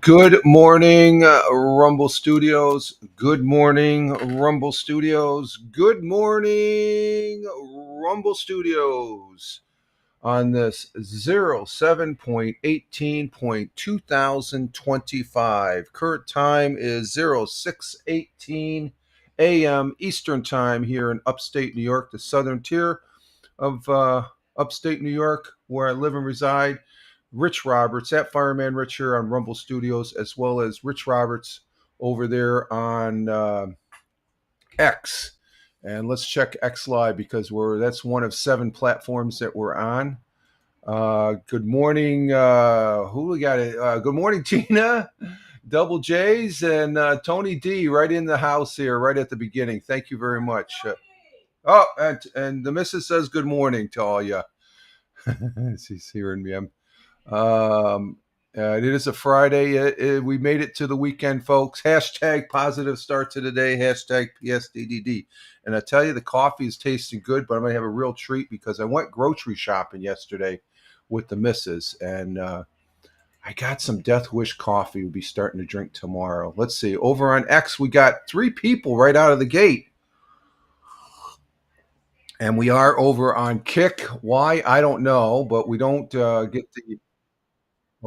Good morning, Rumble Studios. Good morning, Rumble Studios. Good morning, Rumble Studios. On this 07.18.2025. Current time is 06:18 a.m. Eastern Time here in upstate New York, the southern tier of upstate New York, where I live and reside. Rich Roberts at Fireman Rich here on Rumble Studios, as well as Rich Roberts over there on X. And let's check X Live because that's one of 7 platforms that we're on. Good morning. Who we got? Good morning, Tina. Double J's and Tony D right in the house here, right at the beginning. Thank you very much. And the missus says good morning to all you. She's hearing me. It is a Friday. We made it to the weekend, folks. Hashtag positive start to the day. Hashtag PSDDD. And I tell you, the coffee is tasting good, but I'm going to have a real treat because I went grocery shopping yesterday with the missus. And I got some Death Wish coffee we'll be starting to drink tomorrow. Let's see. Over on X, we got 3 people right out of the gate. And we are over on Kick. Why? I don't know, but we don't get the...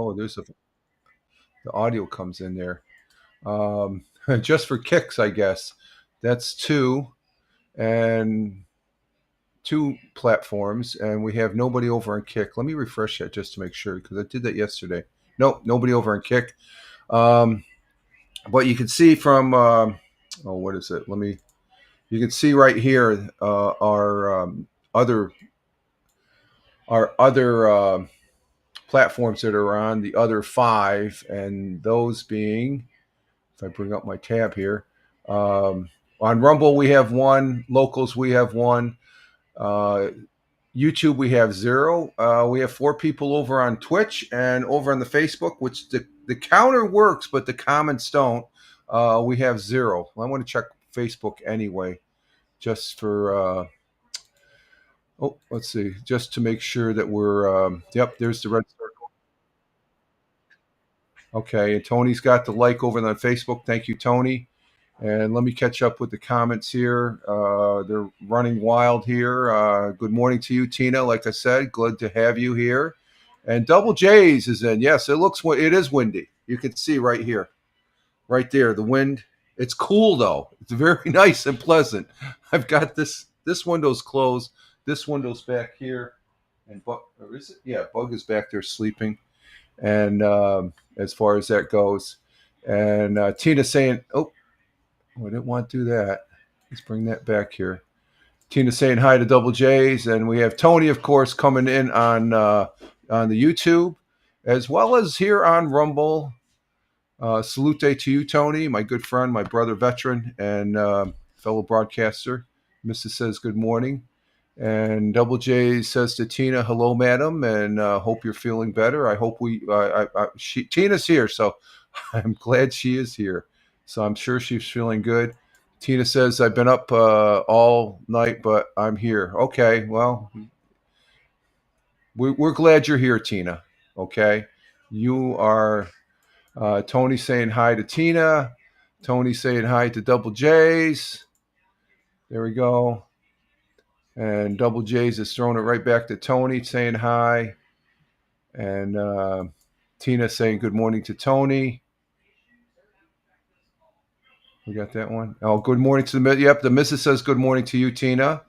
Oh, the audio comes in there. Just for kicks, I guess. That's 2 and 2 platforms, and we have nobody over on Kick. Let me refresh that just to make sure because I did that yesterday. Nope, nobody over on Kick. But you can see from what is it? You can see right here our other platforms that are on the other 5, and those being, if I bring up my tab here, on Rumble we have 1, Locals we have 1, YouTube we have 0. We have 4 people over on Twitch and over on the Facebook, which the counter works, but the comments don't. We have 0. I want to check Facebook anyway, just for let's see, just to make sure that we're yep, there's the red circle. Okay, and Tony's got the like over on Facebook. Thank you, Tony. And let me catch up with the comments here. They're running wild here. Good morning to you, Tina. Like I said, glad to have you here. And Double J's is in. Yes, it is windy. You can see right here, right there, the wind. It's cool though. It's very nice and pleasant. I've got this window's closed. This window's back here, and Bug, or is it? Yeah, Bug is back there sleeping. And as far as that goes, and Tina's saying, "Oh, I didn't want to do that. Let's bring that back here." Tina saying hi to Double J's, and we have Tony, of course, coming in on the YouTube, as well as here on Rumble. Salute to you, Tony, my good friend, my brother veteran, and fellow broadcaster. Mrs. says good morning. And Double J says to Tina, hello, madam, and hope you're feeling better. I hope Tina's here, so I'm glad she is here. So I'm sure she's feeling good. Tina says, I've been up all night, but I'm here. Okay, well, we're glad you're here, Tina. Okay, you are... Tony saying hi to Tina. Tony saying hi to Double J's. There we go. And Double J's is throwing it right back to Tony, saying hi. And Tina saying good morning to Tony. We got that one. Oh, good morning to the... Yep, the missus says good morning to you, Tina.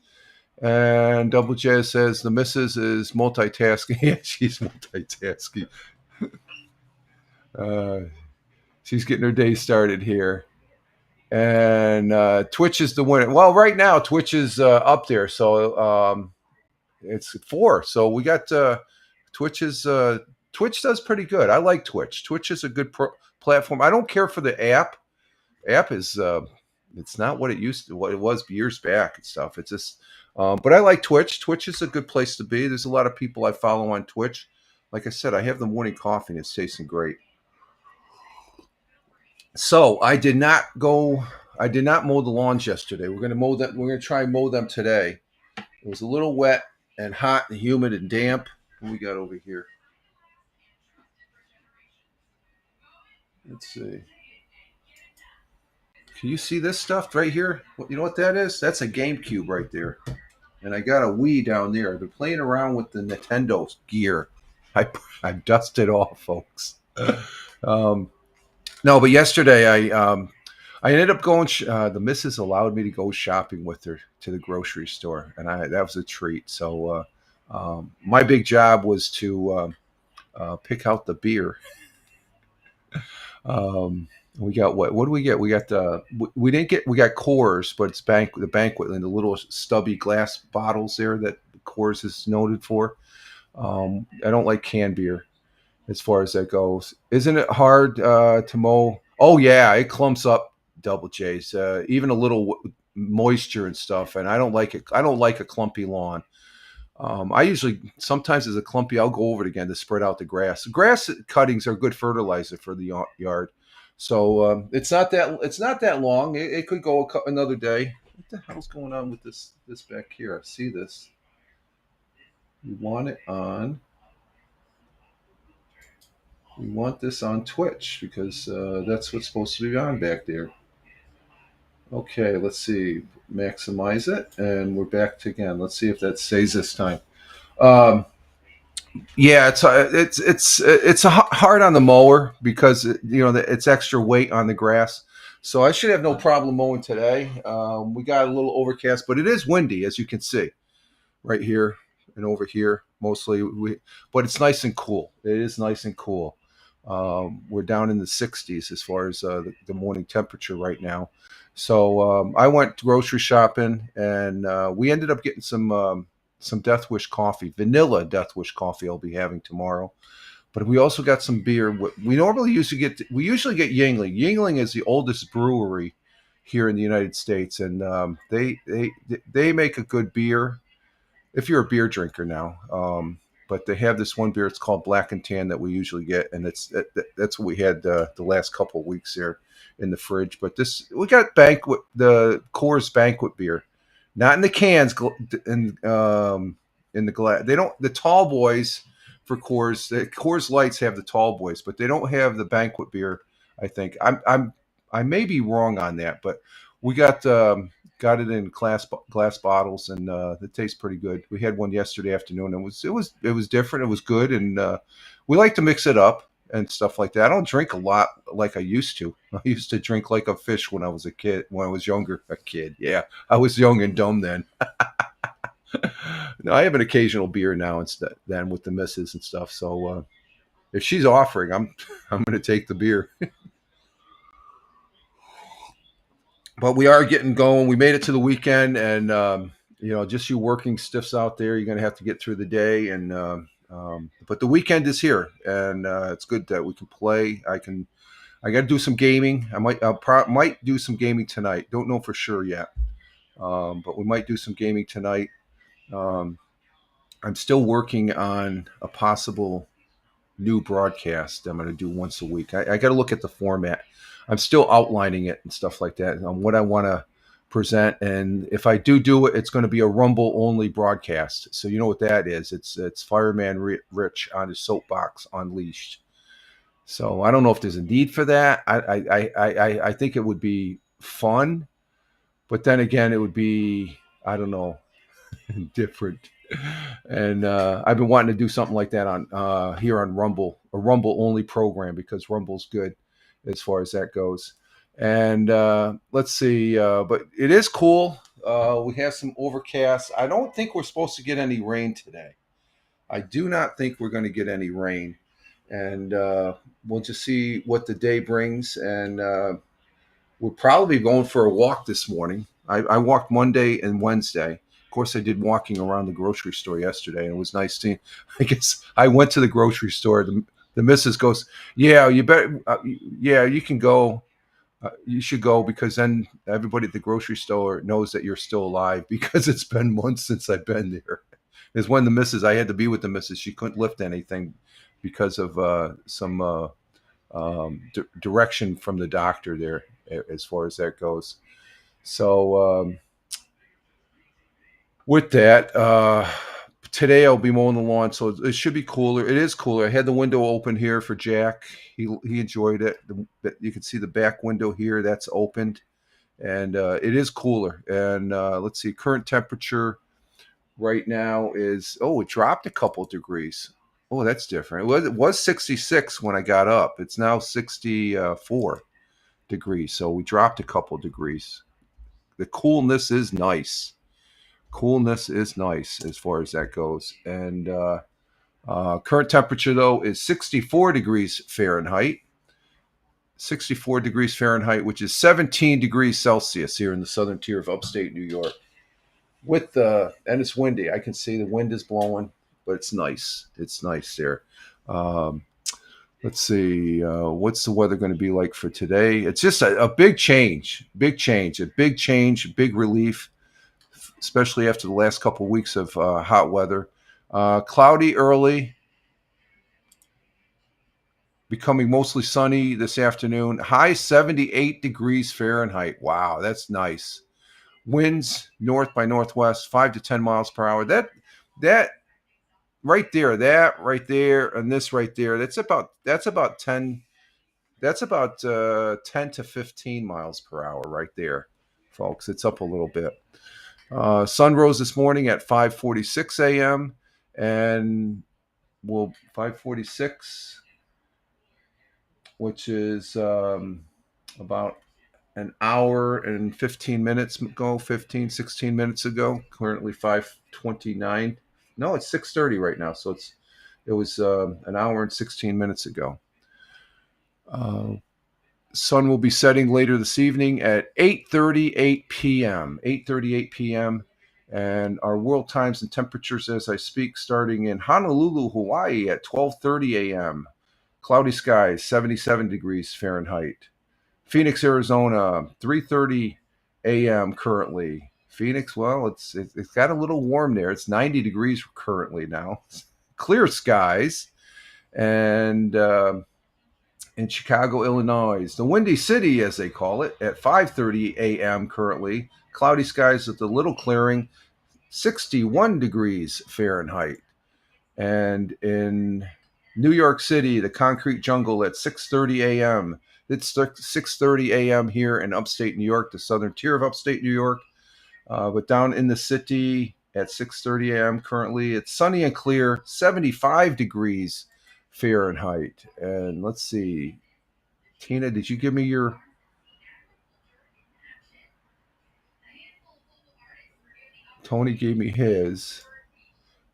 And Double J says the missus is multitasking. Yeah, she's multitasking. She's getting her day started here. And Twitch is the winner. Well, right now Twitch is up there, so it's 4. So we got Twitch does pretty good. I like Twitch. Twitch is a good platform. I don't care for the app. App is it's not what it was years back and stuff. It's just, but I like Twitch. Twitch is a good place to be. There's a lot of people I follow on Twitch. Like I said, I have the morning coffee and it's tasting great. So I did not mow the lawns yesterday. We're going to mow them. We're going to try and mow them today. It was a little wet and hot and humid and damp. What we got over here? Let's see. Can you see this stuff right here? You know what that is? That's a GameCube right there. And I got a Wii down there. They're playing around with the Nintendo gear. I I dusted off, folks. Um, no, but yesterday I ended up going. The missus allowed me to go shopping with her to the grocery store, and that was a treat. So my big job was to pick out the beer. We got what do we get? We got we didn't get we got Coors, but it's the banquet and the little stubby glass bottles there that Coors is noted for. I don't like canned beer as far as that goes. Isn't it hard to mow? Oh yeah, it clumps up double J's. Even a little moisture and stuff, and I don't like it. I don't like a clumpy lawn. I usually sometimes as a clumpy, I'll go over it again to spread out the grass. Grass cuttings are good fertilizer for the yard, so it's not that long. It could go another day. What the hell's going on with this back here? I see this. We want it on. We want this on Twitch because that's what's supposed to be on back there. Okay, let's see. Maximize it, and we're back to again. Let's see if that stays this time. Um, yeah, it's hard on the mower because it's extra weight on the grass. So I should have no problem mowing today. We got a little overcast, but it is windy, as you can see, right here and over here. Mostly, but it's nice and cool. It is nice and cool. We're down in the 60s as far as the morning temperature right now. So I went grocery shopping, and we ended up getting some Death Wish coffee, vanilla Death Wish coffee. I'll be having tomorrow. But we also got some beer. We usually get Yingling. Yingling is the oldest brewery here in the United States, and they make a good beer if you're a beer drinker now. But they have this one beer. It's called Black and Tan that we usually get, and that's what we had the last couple of weeks there in the fridge. But we got the Coors Banquet beer, not in the cans, in the glass. They don't the tall boys for Coors. The Coors Lights have the tall boys, but they don't have the Banquet beer. I think I may be wrong on that, but we got it in glass bottles, and it tastes pretty good. We had one yesterday afternoon. It was different. It was good, and we like to mix it up and stuff like that. I don't drink a lot like I used to. I used to drink like a fish when I was a kid. When I was younger, a kid. Yeah, I was young and dumb then. No, I have an occasional beer now instead than with the missus and stuff. So if she's offering, I'm going to take the beer. But we are getting going. We made it to the weekend, and just you working stiffs out there, you're going to have to get through the day. And but the weekend is here, and it's good that we can play. I got to do some gaming. Might do some gaming tonight. Don't know for sure yet, but we might do some gaming tonight. I'm still working on a possible new broadcast I'm going to do once a week. I got to look at the format. I'm still outlining it and stuff like that on what I want to present. And if I do it, it's going to be a Rumble only broadcast. So you know what that is. It's Fireman Rich on his soapbox unleashed. So I don't know if there's a need for that. I think it would be fun, but then again, it would be, I don't know, different. And I've been wanting to do something like that on here on Rumble, a Rumble only program, because Rumble's good as far as that goes. And let's see, but it is cool. We have some overcast. I don't think we're supposed to get any rain today. I do not think we're going to get any rain, and we'll just see what the day brings. And we're probably going for a walk this morning. I walked Monday and Wednesday. Of course, I did walking around the grocery store yesterday, and it was nice seeing. I guess I went to the grocery store. The missus goes, "Yeah, you better. Yeah, you can go. You should go, because then everybody at the grocery store knows that you're still alive, because it's been months since I've been there." Is when I had to be with the missus. She couldn't lift anything because of some direction from the doctor there, as far as that goes. So with that, Today I'll be mowing the lawn, so it should be cooler. It is cooler. I had the window open here for Jack. He enjoyed it. You can see the back window here. That's opened, and it is cooler. And let's see, current temperature right now is, it dropped a couple degrees. Oh, that's different. It was 66 when I got up. It's now 64 degrees. So we dropped a couple degrees. The coolness is nice. Coolness is nice as far as that goes. And current temperature, though, is 64 degrees Fahrenheit. 64 degrees Fahrenheit, which is 17 degrees Celsius here in the southern tier of upstate New York. And it's windy. I can see the wind is blowing, but it's nice. It's nice there. Let's see. What's the weather going to be like for today? It's just a big change, a big relief, especially after the last couple of weeks of hot weather. Cloudy early, becoming mostly sunny this afternoon. High 78 degrees Fahrenheit. Wow, that's nice. Winds north by northwest, 5 to 10 miles per hour. That right there, and this right there. That's about 10. That's about 10 to 15 miles per hour right there, folks. It's up a little bit. Sun rose this morning at 5:46 a.m. and 5:46, which is about an hour and 15 minutes ago, 16 minutes ago. Currently 5:29. No, it's 6:30 right now. So it was an hour and 16 minutes ago. Sun will be setting later this evening at 8:38 p.m. 8:38 p.m. And our world times and temperatures as I speak, starting in Honolulu, Hawaii at 12:30 a.m. Cloudy skies, 77 degrees Fahrenheit. Phoenix, Arizona, 3:30 a.m. currently. Phoenix, well, it's got a little warm there. It's 90 degrees currently now. Clear skies. And in Chicago, Illinois, the Windy City, as they call it, at 5:30 a.m. currently. Cloudy skies with a little clearing, 61 degrees Fahrenheit. And in New York City, the concrete jungle at 6:30 a.m. It's 6:30 a.m. here in upstate New York, the southern tier of upstate New York. But down in the city at 6:30 a.m. currently, it's sunny and clear, 75 degrees Fahrenheit. And let's see, Tina, did you give me your? Tony gave me his.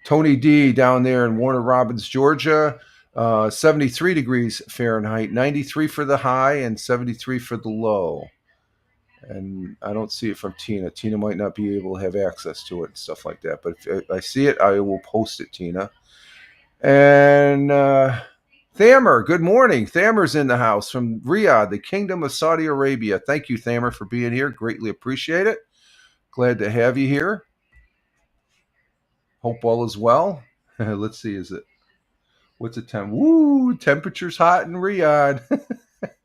Tony D down there in Warner Robins, Georgia, 73 degrees Fahrenheit, 93 for the high and 73 for the low. And I don't see it from Tina. Tina might not be able to have access to it and stuff like that. But if I see it, I will post it, Tina. And Thamer, good morning. Thamer's in the house from Riyadh, the Kingdom of Saudi Arabia. Thank you, Thamer, for being here. Greatly appreciate it. Glad to have you here. Hope all is well. Let's see, what's the time? Woo, temperature's hot in Riyadh.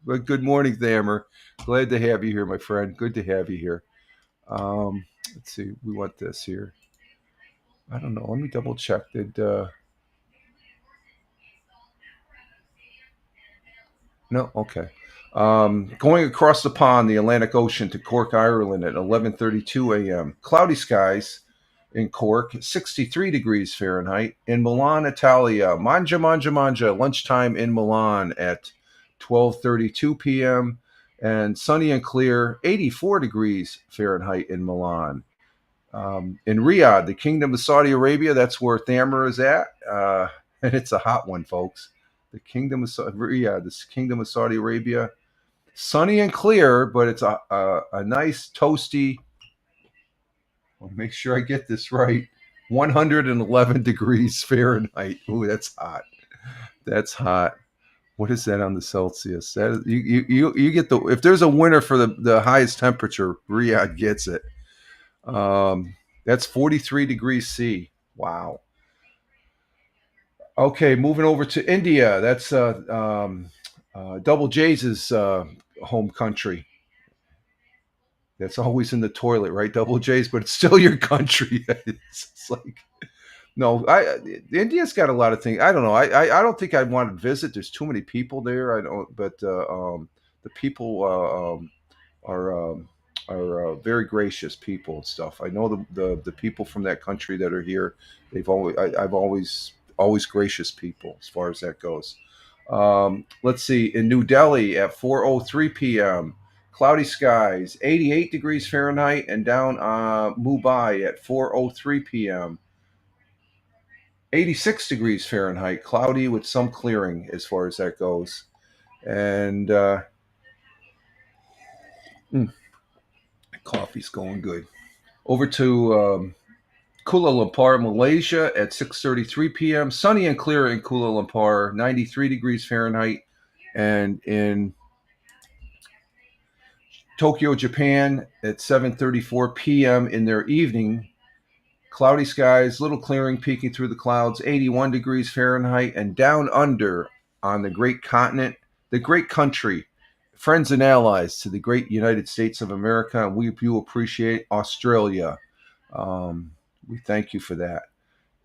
But good morning, Thamer. Glad to have you here, my friend. Good to have you here. Let's see, we want this here. I don't know. Let me double check. No, okay. Going across the pond, the Atlantic Ocean to Cork, Ireland at 11:32 a.m. Cloudy skies in Cork, 63 degrees Fahrenheit. In Milan, Italia, mangia, lunchtime in Milan at 12:32 p.m. And sunny and clear, 84 degrees Fahrenheit in Milan. In Riyadh, the Kingdom of Saudi Arabia, that's where Thamer is at. And it's a hot one, folks. The Kingdom of Riyadh, this Kingdom of Saudi Arabia. Sunny and clear, but it's a nice toasty. I'll make sure I get this right. 111 degrees Fahrenheit. Ooh, that's hot. That's hot. What is that on the Celsius? That you get if there's a winner for the highest temperature, Riyadh gets it. That's 43 degrees C. Wow. Okay, moving over to India. That's Double J's home country. That's always in the toilet, right? Double J's, but it's still your country. It's like No, India's got a lot of things. I don't know. I don't think I'd want to visit. There's too many people there. I don't. But the people are very gracious people and stuff. I know the people from that country that are here. I've always gracious people as far as that goes. Let's see. In New Delhi at 4:03 p.m. Cloudy skies, 88 degrees Fahrenheit, and down Mumbai at 4:03 p.m. 86 degrees Fahrenheit, cloudy with some clearing as far as that goes. And coffee's going good. Over to Kuala Lumpur, Malaysia at 6:33 p.m. Sunny and clear in Kuala Lumpur, 93 degrees Fahrenheit. And in Tokyo, Japan at 7:34 p.m. in their evening, cloudy skies, little clearing peeking through the clouds, 81 degrees Fahrenheit. And down under on the great continent, the great country, friends and allies to the great United States of America, and we do appreciate Australia. We thank you for that.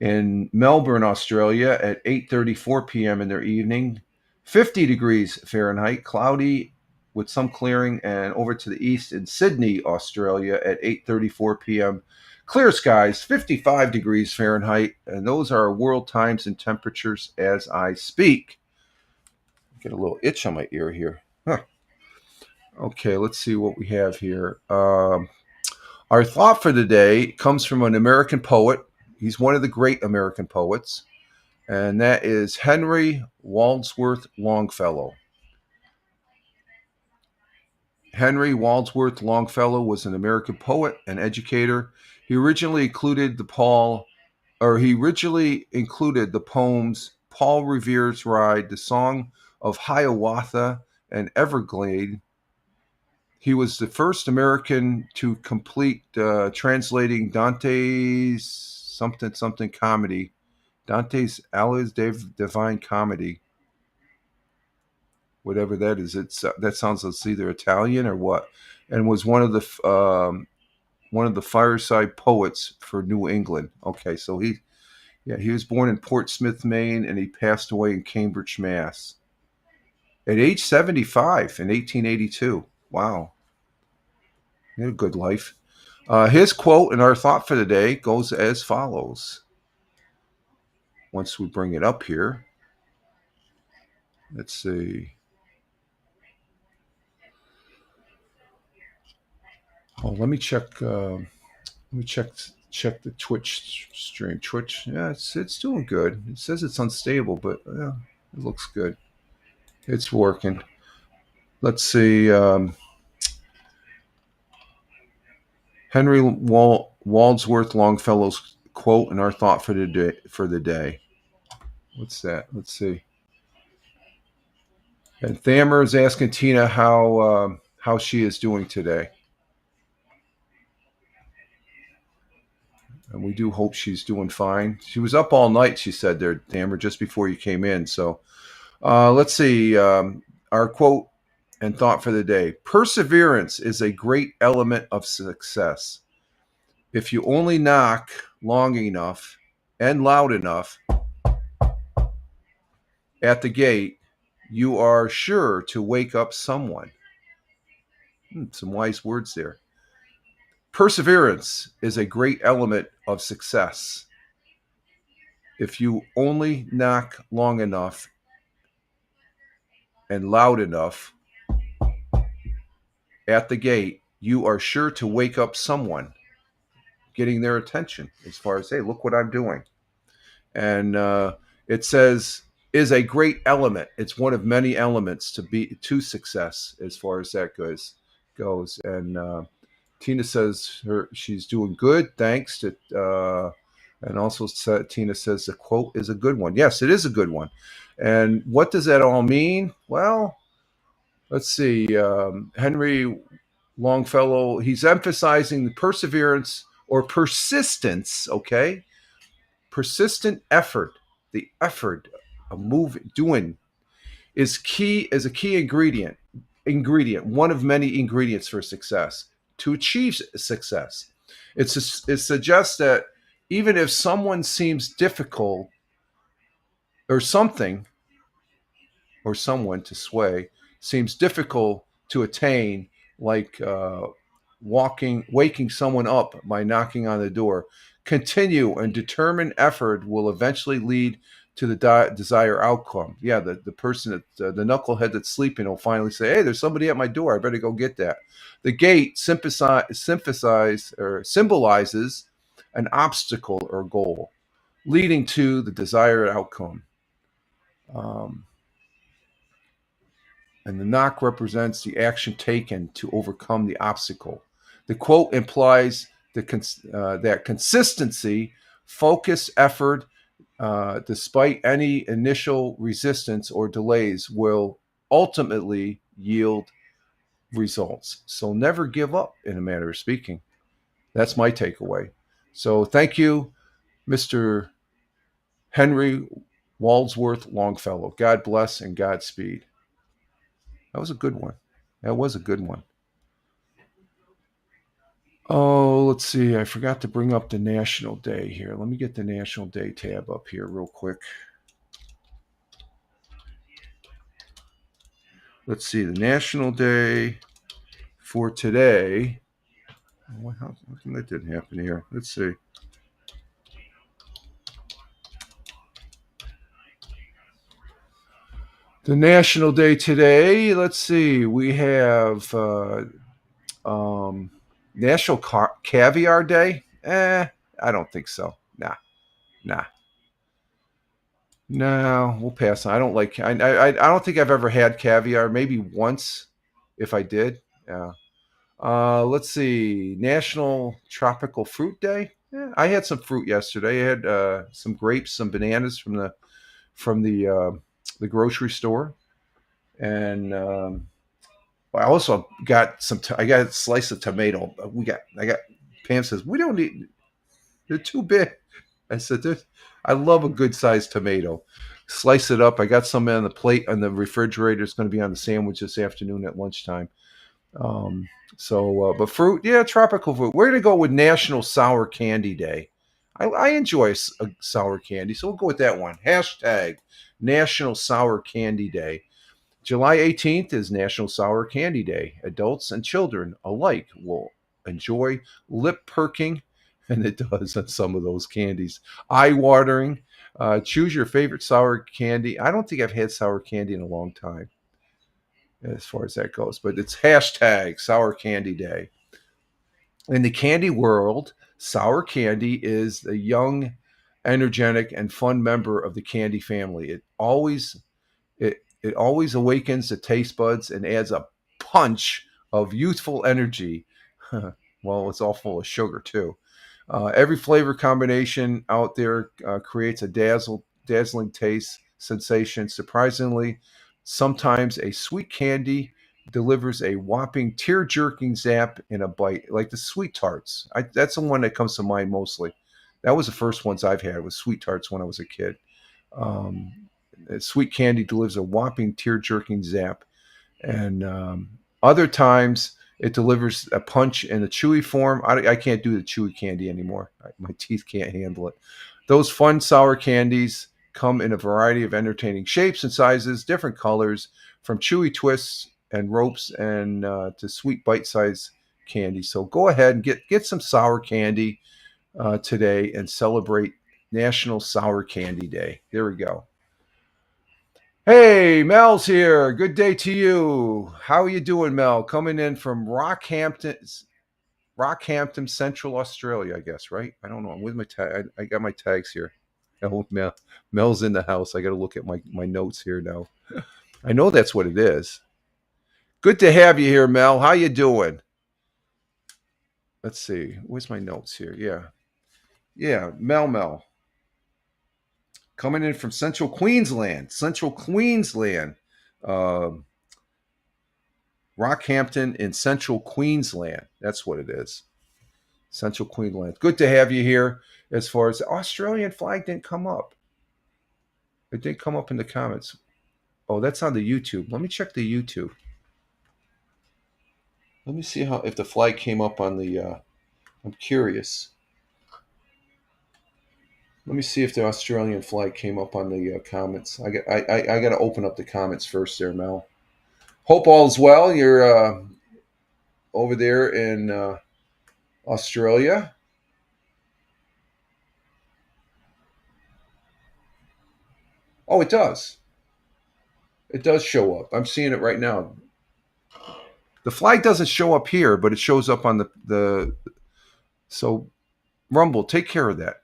In Melbourne, Australia, at 8:34 p.m. in their evening, 50 degrees Fahrenheit, cloudy with some clearing. And over to the east in Sydney, Australia, at 8:34 p.m., clear skies, 55 degrees Fahrenheit. And those are world times and temperatures as I speak. Get a little itch on my ear here. Huh. Okay, let's see what we have here. Our thought for the day comes from an American poet. He's one of the great American poets, and that is Henry Wadsworth Longfellow. Henry Wadsworth Longfellow was an American poet and educator. He originally included the poems Paul Revere's Ride, the Song of Hiawatha, and Everglade. He was the first American to complete translating Dante's something comedy, Dante's Alice Divine Comedy, whatever that is. That sounds like it's either Italian or what, and was one of the fireside poets for New England. Okay, so he was born in Portsmouth, Maine, and he passed away in Cambridge, Mass. At age 75 in 1882. Wow. He had a good life. His quote and our thought for the day goes as follows. Once we bring it up here, let's see. Oh, let me check. Check the Twitch stream. Twitch, yeah, it's doing good. It says it's unstable, but yeah, it looks good. It's working. Let's see. Henry Wadsworth Longfellow's quote and our thought for the day. What's that? Let's see. And Thamer is asking Tina how she is doing today. And we do hope she's doing fine. She was up all night, she said there, Thamer, just before you came in. So let's see. Our quote and thought for the day. Perseverance is a great element of success. If you only knock long enough and loud enough at the gate, you are sure to wake up someone. Some wise words there. Perseverance is a great element of success. If you only knock long enough and loud enough at the gate, you are sure to wake up someone, getting their attention as far as, hey, look what I'm doing. And it says is a great element. It's one of many elements to success as far as that goes. And Tina says she's doing good, thanks to. And also Tina says the quote is a good one. Yes, it is a good one. And what does that all mean? Well, let's see. Henry Longfellow, he's emphasizing the perseverance or persistence, okay? Persistent effort, the effort of doing is a key ingredient, one of many ingredients for success. To achieve success, it suggests that even if someone seems difficult or something or someone to sway seems difficult to attain, like waking someone up by knocking on the door. Continue and determined effort will eventually lead to the desired outcome. Yeah, the person that the knucklehead that's sleeping will finally say, "Hey, there's somebody at my door. I better go get that." The gate symbolizes an obstacle or goal, leading to the desired outcome. Um, and the knock represents the action taken to overcome the obstacle. The quote implies that consistency, focused effort, despite any initial resistance or delays, will ultimately yield results. So never give up, in a manner of speaking. That's my takeaway. So thank you, Mr. Henry Wadsworth Longfellow. God bless and Godspeed. That was a good one. That was a good one. Oh, let's see. I forgot to bring up the National Day here. Let me get the National Day tab up here real quick. Let's see. The National Day for today. How come that didn't happen here? Let's see. The National Day today. Let's see. We have National Caviar Day. I don't think so. Nah. No, we'll pass. I don't like. I don't think I've ever had caviar. Maybe once, if I did. Yeah. Let's see. National Tropical Fruit Day. Yeah, I had some fruit yesterday. I had some grapes, some bananas from the grocery store, and I also got I got a slice of tomato. I got. Pam says we don't need. They're too big. I said, I love a good sized tomato. Slice it up. I got some on the plate on the refrigerator. It's going to be on the sandwich this afternoon at lunchtime. Um, but fruit, yeah, tropical fruit. We're going to go with National Sour Candy Day. I enjoy a sour candy, so we'll go with that one. Hashtag National Sour Candy Day. July 18th is National Sour Candy Day. Adults and children alike will enjoy lip perking, and it does on some of those candies. Eye watering. Choose your favorite sour candy. I don't think I've had sour candy in a long time, as far as that goes, but it's hashtag Sour Candy Day. In the candy world, sour candy is a young, energetic, and fun member of the candy family. It always awakens the taste buds and adds a punch of youthful energy. Well, it's all full of sugar too. Every flavor combination out there creates a dazzling taste sensation. Surprisingly, sometimes a sweet candy delivers a whopping tear-jerking zap in a bite, like the sweet tarts. That's the one that comes to mind mostly. That was the first ones I've had was sweet tarts when I was a kid. Um, Sweet candy delivers a whopping tear-jerking zap, and other times it delivers a punch in a chewy form. I can't do the chewy candy anymore. My teeth can't handle it. Those fun sour candies come in a variety of entertaining shapes and sizes, different colors, from chewy twists and ropes and to sweet bite-sized candy. So go ahead and get some sour candy today and celebrate National Sour Candy Day. There we go. Hey, Mel's here. Good day to you. How are you doing, Mel? Coming in from Rockhampton, Central Australia, I guess, right? I don't know. I'm with my tag. I got my tags here. Oh, Mel's in the house. I got to look at my notes here now. I know that's what it is. Good to have you here, Mel. How you doing? Let's see. Where's my notes here? Yeah, Mel. Coming in from Central Queensland. Um, Rockhampton in Central Queensland. That's what it is. Central Queensland. Good to have you here. As far as the Australian flag didn't come up. It didn't come up in the comments. Oh, that's on the YouTube. Let me check the YouTube. Let me see if the flag came up on the I'm curious. Let me see if the Australian flag came up on the comments. I got to open up the comments first there, Mel. Hope all's well. You're over there in Australia. Oh, it does. It does show up. I'm seeing it right now. The flag doesn't show up here, but it shows up on the. So, Rumble, take care of that.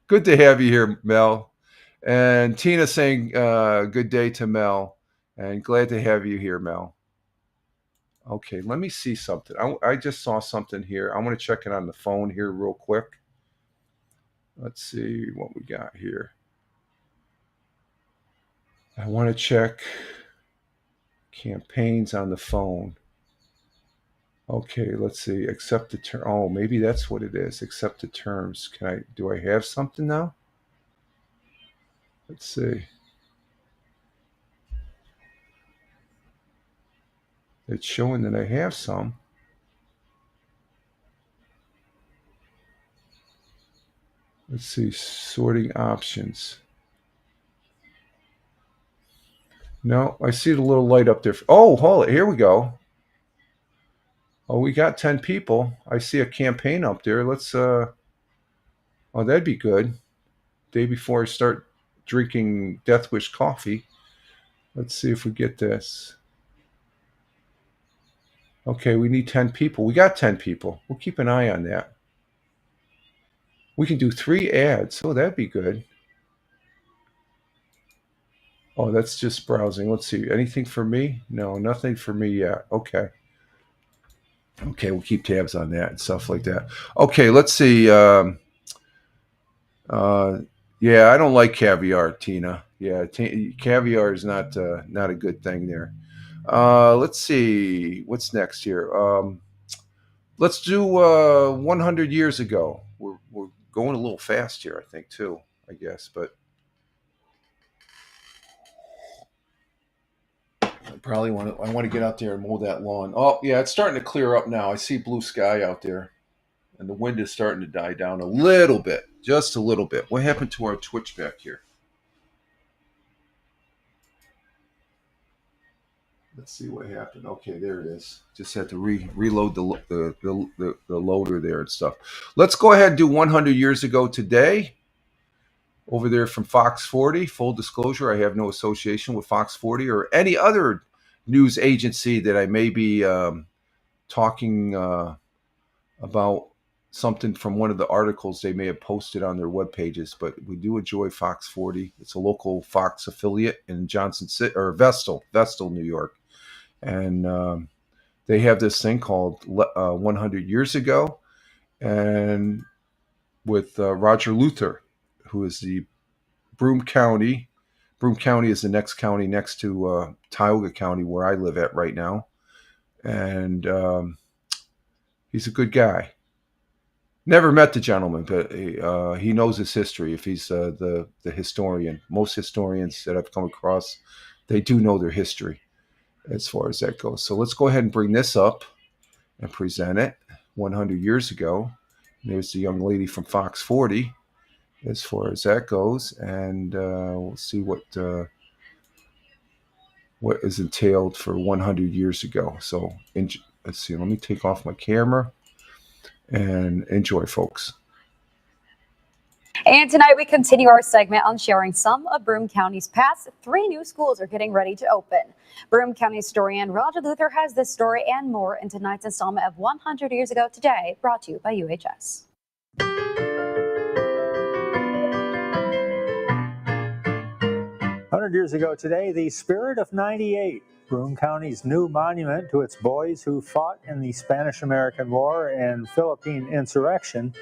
Good to have you here, Mel. And Tina saying good day to Mel. And glad to have you here, Mel. Okay, let me see something. I just saw something here. I want to check it on the phone here real quick. Let's see what we got here. I want to check campaigns on the phone. Okay, let's see. Accept the term. Oh, maybe that's what it is. Accept the terms. Do I have something now? Let's see. It's showing that I have some. Let's see. Sorting options. No, I see the little light up there. Oh, hold it. Here we go. Oh, we got 10 people. I see a campaign up there. Let's oh, that'd be good. Day before I start drinking Death Wish coffee. Let's see if we get this. Okay, we need 10 people. We got 10 people. We'll keep an eye on that. We can do 3 ads. Oh, that'd be good. Oh, that's just browsing. Let's see. Anything for me? No, nothing for me yet. Okay. Okay, we'll keep tabs on that and stuff like that. Okay, let's see. Yeah, I don't like caviar, Tina. Yeah, caviar is not a good thing there. Let's see. What's next here? Let's do 100 years ago. We're going a little fast here, I think, too, I guess. But I want to get out there and mow that lawn. Oh, yeah, it's starting to clear up now. I see blue sky out there. And the wind is starting to die down a little bit. Just a little bit. What happened to our Twitch back here? Let's see what happened. Okay, there it is. Just had to reload the loader there and stuff. Let's go ahead and do 100 years ago today. Over there from Fox 40. Full disclosure, I have no association with Fox 40 or any other news agency that I may be talking about something from one of the articles they may have posted on their web pages, but we do enjoy Fox 40. It's a local Fox affiliate in Johnson City or Vestal, New York. And they have this thing called 100 Years Ago, and with Roger Luther, who is the Broome County. Broome County is the next county next to Tioga County, where I live at right now. And he's a good guy. Never met the gentleman, but he knows his history. If he's the historian, most historians that I've come across, they do know their history as far as that goes. So let's go ahead and bring this up and present it. 100 years ago, there's the young lady from Fox 40, as far as that goes, and we'll see what is entailed for 100 years ago. So let's see. Let me take off my camera. And enjoy, folks. And tonight we continue our segment on sharing some of Broome County's past. 3 new schools are getting ready to open. Broome County historian Roger Luther has this story and more in tonight's installment of 100 Years Ago Today, brought to you by UHS. 100 years ago today, the Spirit of 98, Broome County's new monument to its boys who fought in the Spanish-American War and Philippine insurrection,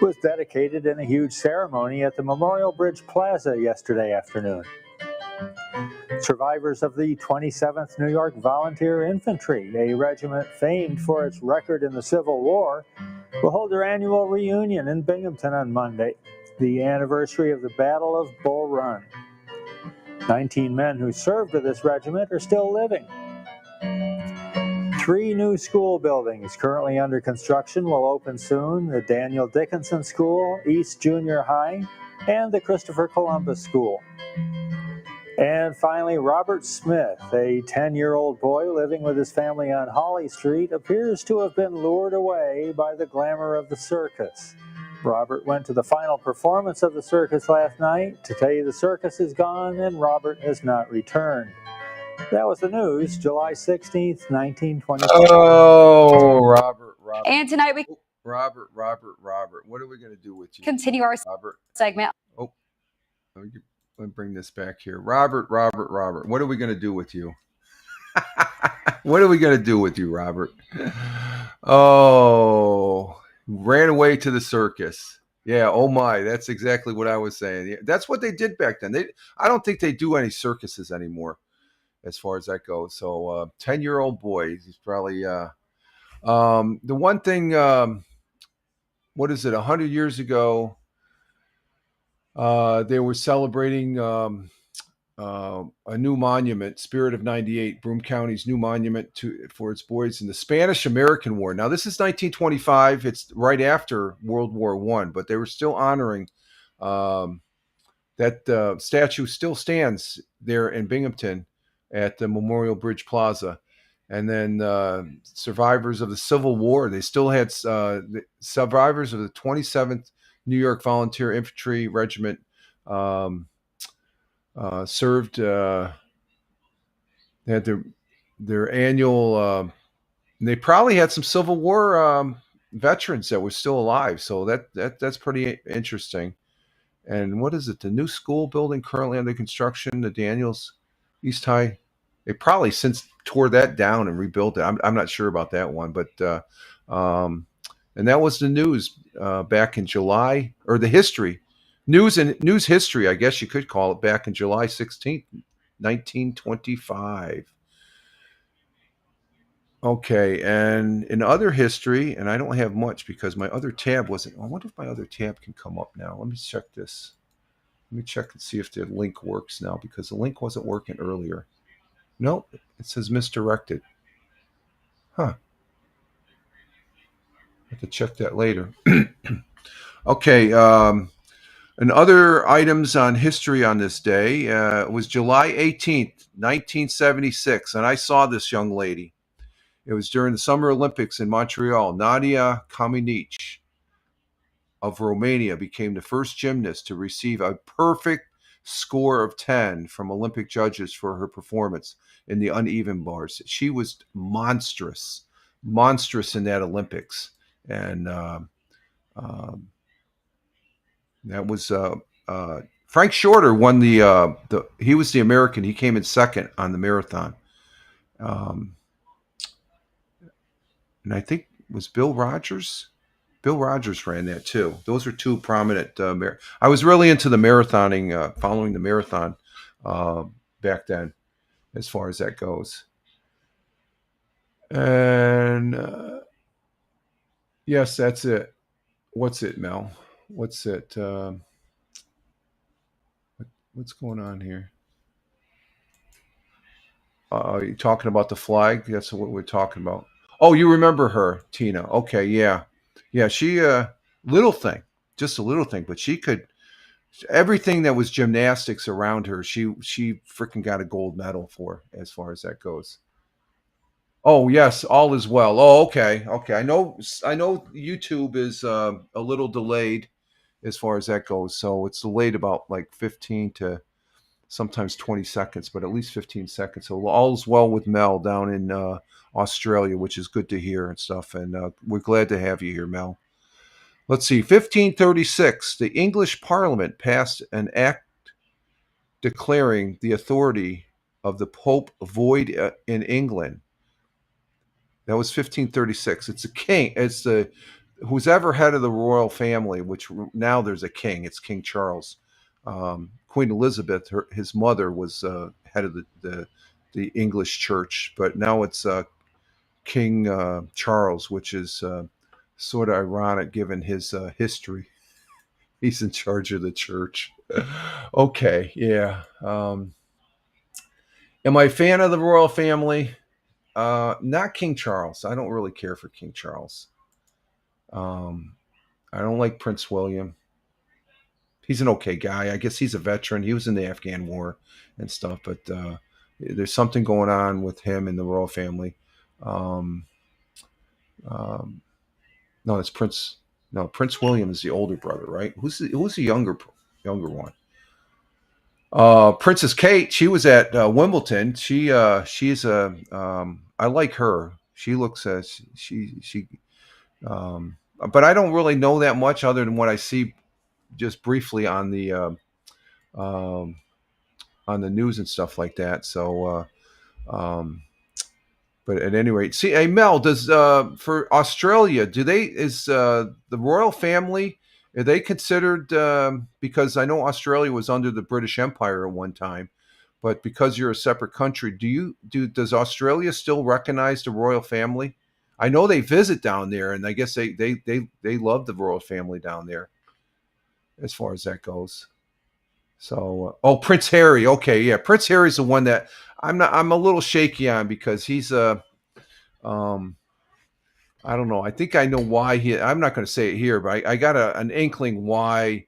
was dedicated in a huge ceremony at the Memorial Bridge Plaza yesterday afternoon. Survivors of the 27th New York Volunteer Infantry, a regiment famed for its record in the Civil War, will hold their annual reunion in Binghamton on Monday, the anniversary of the Battle of Bull Run. 19 men who served with this regiment are still living. 3 new school buildings currently under construction will open soon: the Daniel Dickinson School, East Junior High, and the Christopher Columbus School. And finally, Robert Smith, a 10-year-old boy living with his family on Holly Street, appears to have been lured away by the glamour of the circus. Robert went to the final performance of the circus last night. To tell you, the circus is gone and Robert has not returned. That was the news, July 16th, 1925. Oh, Robert. And tonight we Robert. What are we going to do with you? continue our Robert. segment. Oh, let me bring this back here. Robert. What are we going to do with you? What are we going to do with you, Robert? Oh, ran away to the circus. Yeah, oh my, that's exactly what I was saying. Yeah, that's what they did back then. I don't think they do any circuses anymore as far as that goes. So 10-year-old boy, he's probably the one thing, what is it, 100 years ago, they were celebrating a new monument, Spirit of 98, Broome County's new monument for its boys in the Spanish-American War. Now, this is 1925. It's right after World War I, but they were still honoring that statue still stands there in Binghamton at the Memorial Bridge Plaza. And then survivors of the Civil War, they still had the survivors of the 27th New York Volunteer Infantry Regiment served. They had their annual. They probably had some Civil War veterans that were still alive, so that's pretty interesting. And what is it? The new school building currently under construction, the Daniels East High. They probably since tore that down and rebuilt it. I'm not sure about that one, but and that was the news back in July, or the history. News history, I guess you could call it, back in July 16th, 1925. Okay, and in other history, and I don't have much because my other tab wasn't. I wonder if my other tab can come up now. Let me check this. Let me check and see if the link works now, because the link wasn't working earlier. Nope, it says misdirected. Huh. I have to check that later. Okay, and other items on history on this day was July 18th, 1976, and I saw this young lady. It was during the Summer Olympics in Montreal. Nadia Comaneci of Romania became the first gymnast to receive a perfect score of 10 from Olympic judges for her performance in the uneven bars. She was monstrous in that Olympics. And that was Frank Shorter won he was the American. He came in second on the marathon. And I think was Bill Rogers. Bill Rogers ran that too. Those are two prominent. I was really into the marathoning, following the marathon back then, as far as that goes. And yes, that's it. What's it, Mel? What's it? What's going on here? Are you talking about the flag? That's what we're talking about. Oh, you remember her, Tina? Okay, yeah. She little thing, just a little thing, but she could everything that was gymnastics around her. She freaking got a gold medal for, as far as that goes. Oh yes, all is well. Oh, okay. I know YouTube is a little delayed as far as that goes. So it's delayed about like 15 to sometimes 20 seconds, but at least 15 seconds. So all is well with Mel down in Australia, which is good to hear and stuff. And we're glad to have you here, Mel. Let's see. 1536, the English Parliament passed an act declaring the authority of the Pope void in England. That was 1536. It's a king. It's who's ever head of the royal family, which now there's a king. It's King Charles. Queen Elizabeth, his mother, was head of the English Church, but now it's King Charles, which is sort of ironic given his history. He's in charge of the church. Okay, yeah. Am I a fan of the royal family? Not King Charles. I don't really care for King Charles. I don't like Prince William. He's an okay guy. I guess he's a veteran. He was in the Afghan War and stuff, but there's something going on with him and the royal family. Um, um, no, it's Prince. No, Prince William is the older brother, right? Who's the younger one? Princess Kate. She was at Wimbledon. She's a. I like her. She looks as she. But I don't really know that much other than what I see just briefly um, on the news and stuff like that. So, but at any rate, see, hey Mel, does for Australia, the royal family, are they considered? Because I know Australia was under the British Empire at one time, but because you're a separate country, does Australia still recognize the royal family? I know they visit down there, and I guess they love the royal family down there, as far as that goes. So, Prince Harry. Okay, yeah, Prince Harry's the one that I'm a little shaky on because he's um, I don't know. I think I know why I'm not going to say it here, but I got an inkling why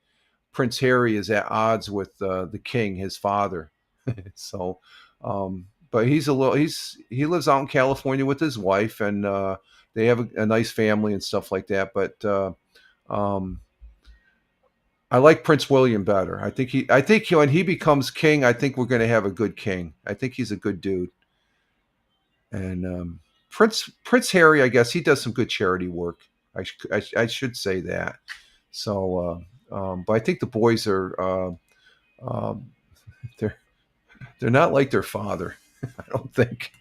Prince Harry is at odds with the king, his father. So, but he lives out in California with his wife, and they have a nice family and stuff like that. But um, I like Prince William better. I think when he becomes king, I think we're going to have a good king. I think he's a good dude. And Prince Harry, I guess he does some good charity work. I should say that. So, but I think the boys are um, they're they're not like their father. I don't think,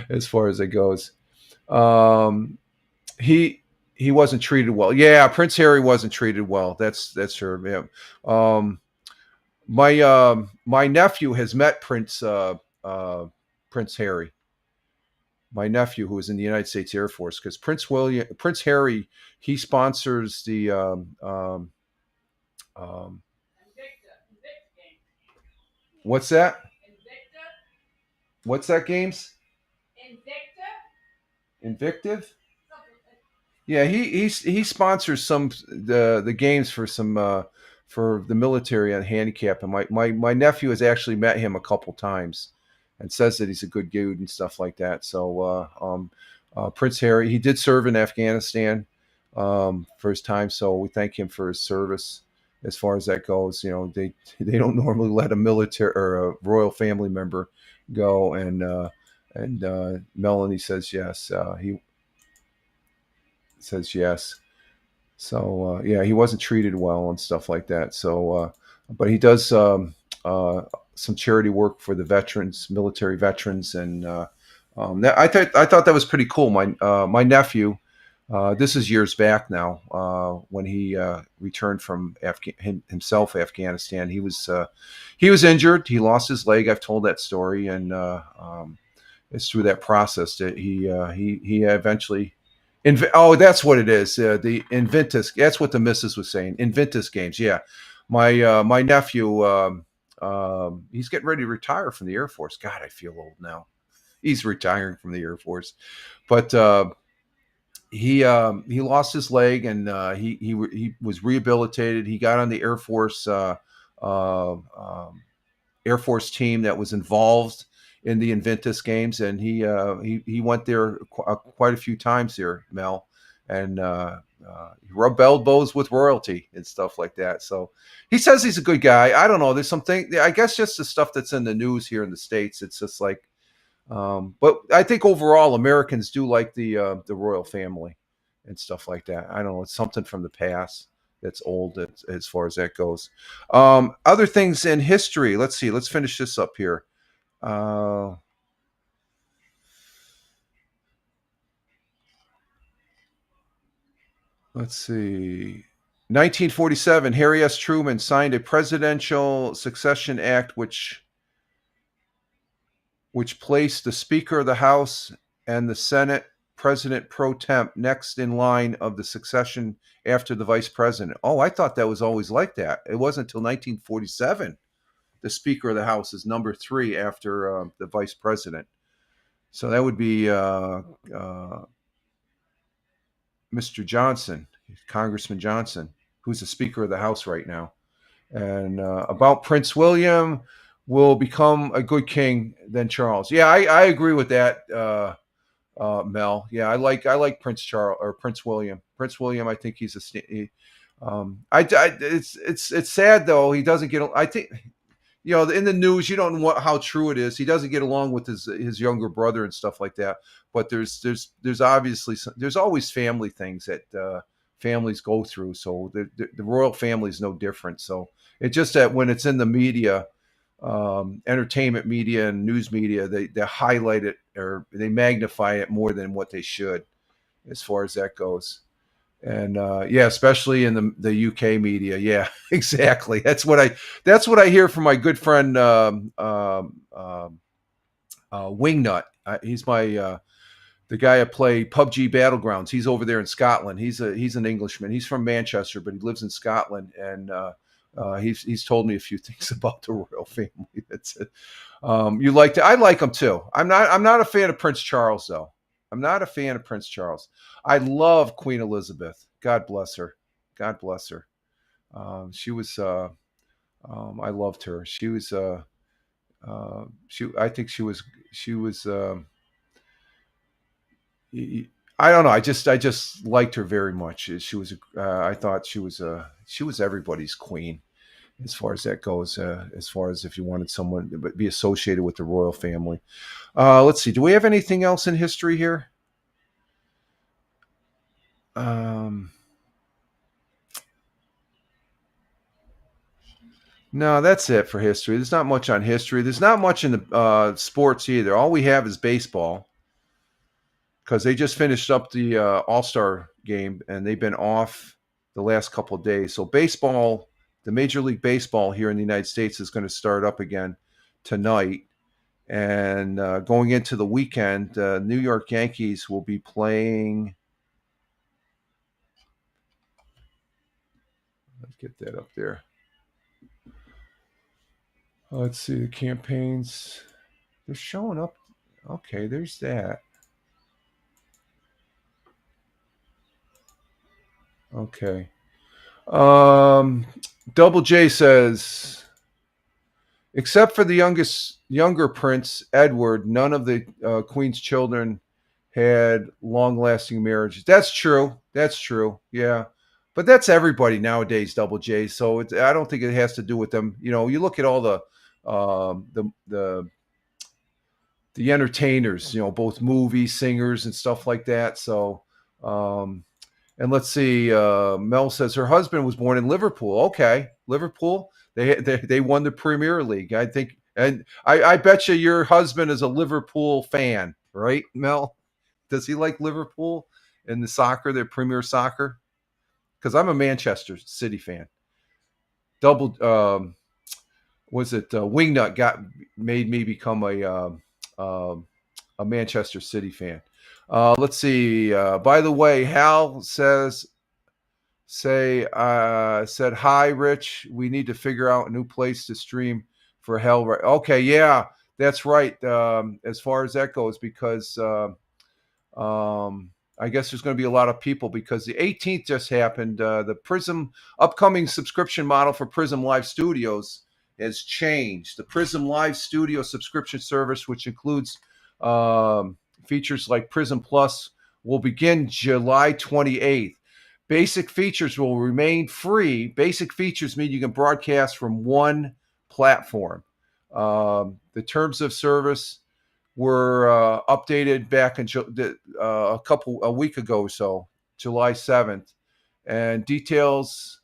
as far as it goes. Um, he wasn't treated well. Yeah, Prince Harry wasn't treated well. That's sure. Yeah. Um, my nephew has met Prince Harry. My nephew, who was in the United States Air Force, because Prince Harry, he sponsors the um, what's that? What's that games? Invictive? Yeah, he sponsors some the games for some for the military and handicap. And my nephew has actually met him a couple times, and says that he's a good dude and stuff like that. So Prince Harry, he did serve in Afghanistan for his time, so we thank him for his service. As far as that goes, they don't normally let a military or a royal family member go, and Melanie says yes. He says yes. So yeah, he wasn't treated well and stuff like that. So, but he does some charity work for the veterans, military veterans, and I thought that was pretty cool. My nephew, this is years back now, when he returned from Afghanistan. He was injured. He lost his leg. I've told that story, and it's through that process that he eventually. That's what it is. The Inventus. That's what the missus was saying. Inventus games. Yeah, my nephew. He's getting ready to retire from the Air Force. God, I feel old now. He's retiring from the Air Force, but he lost his leg, and he was rehabilitated. He got on the Air Force team that was involved in the Inventus games, and he went there quite a few times here, Mel, and he rubbed elbows with royalty and stuff like that. So he says he's a good guy. I don't know. There's something, I guess, just the stuff that's in the news here in the States. It's just like, but I think overall Americans do like the royal family and stuff like that. I don't know. It's something from the past that's old as far as that goes. Other things in history. Let's see. Let's finish this up here. Let's see. 1947, Harry S. Truman signed a Presidential Succession Act, which placed the Speaker of the House and the Senate President pro temp next in line of the succession after the Vice President. Oh, I thought that was always like that. It wasn't until 1947 the Speaker of the House is number 3 after the Vice President. So that would be Mr. Johnson, Congressman Johnson, who's the Speaker of the House right now. And about Prince William will become a good king than Charles. Yeah, I agree with that, Mel. Yeah, I like Prince Charles or Prince William. Prince William, I think he's it's sad though. He doesn't get. I think in the news, you don't know how true it is. He doesn't get along with his younger brother and stuff like that. But there's obviously there's always family things that families go through. So the royal family is no different. So it's just that when it's in the media, entertainment media and news media, they highlight it or they magnify it more than what they should, as far as that goes. And especially in the UK media. Yeah, exactly. That's what I hear from my good friend Wingnut. He's my the guy I play PUBG Battlegrounds. He's over there in Scotland. He's an Englishman. He's from Manchester, but he lives in Scotland. And he's told me a few things about the royal family. That's it. I like him too. I'm not a fan of Prince Charles though. I'm not a fan of Prince Charles. I love Queen Elizabeth. God bless her. God bless her. She was. I loved her. She was. I think she was. She was. I don't know. I just liked her very much. She was. I thought she was. She was everybody's queen, as far as that goes. As far as if you wanted someone to be associated with the royal family. Let's see. Do we have anything else in history here? No, that's it for history. There's not much on history. There's not much in the sports either. All we have is baseball, because they just finished up the All-Star game and they've been off the last couple of days. So baseball, the Major League Baseball here in the United States is going to start up again tonight. And going into the weekend, New York Yankees will be playing. Let's get that up there. Let's see the campaigns. They're showing up. Okay, there's that. Okay. Double J says, except for the younger Prince Edward, none of the Queen's children had long-lasting marriages. That's true. That's true. Yeah. But that's everybody nowadays, Double J. So I don't think it has to do with them. You look at all the entertainers, both movie singers and stuff like that. So, and let's see, Mel says her husband was born in Liverpool. Okay, Liverpool. They won the Premier League, I think, and I bet you your husband is a Liverpool fan, right, Mel? Does he like Liverpool and the soccer, their Premier Soccer? Because I'm a Manchester City fan. Wingnut made me become a Manchester City fan. Let's see. By the way, Hal said hi, Rich. We need to figure out a new place to stream for Hell. Right? Okay, yeah, that's right. As far as that goes, because I guess there's going to be a lot of people because the 18th just happened. The Prism upcoming subscription model for Prism Live Studios has changed. The Prism Live Studio subscription service, which includes features like Prism Plus, will begin July 28th. Basic features will remain free. Basic features mean you can broadcast from one platform. The terms of service were updated back in a week ago or so, July 7th. And details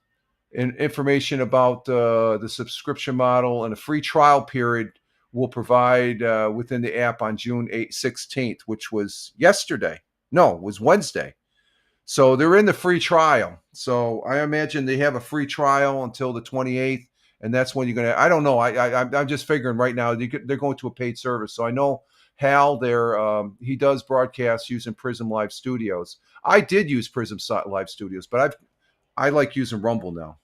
and information about the subscription model and a free trial period will provide within the app on June 16th, which was yesterday. No, it was Wednesday. So they're in the free trial. So I imagine they have a free trial until the 28th, and that's when you're going to. I don't know. I'm just figuring right now they're going to a paid service. So I know Hal there. He does broadcast using Prism Live Studios. I did use Prism Live Studios, but I like using Rumble now.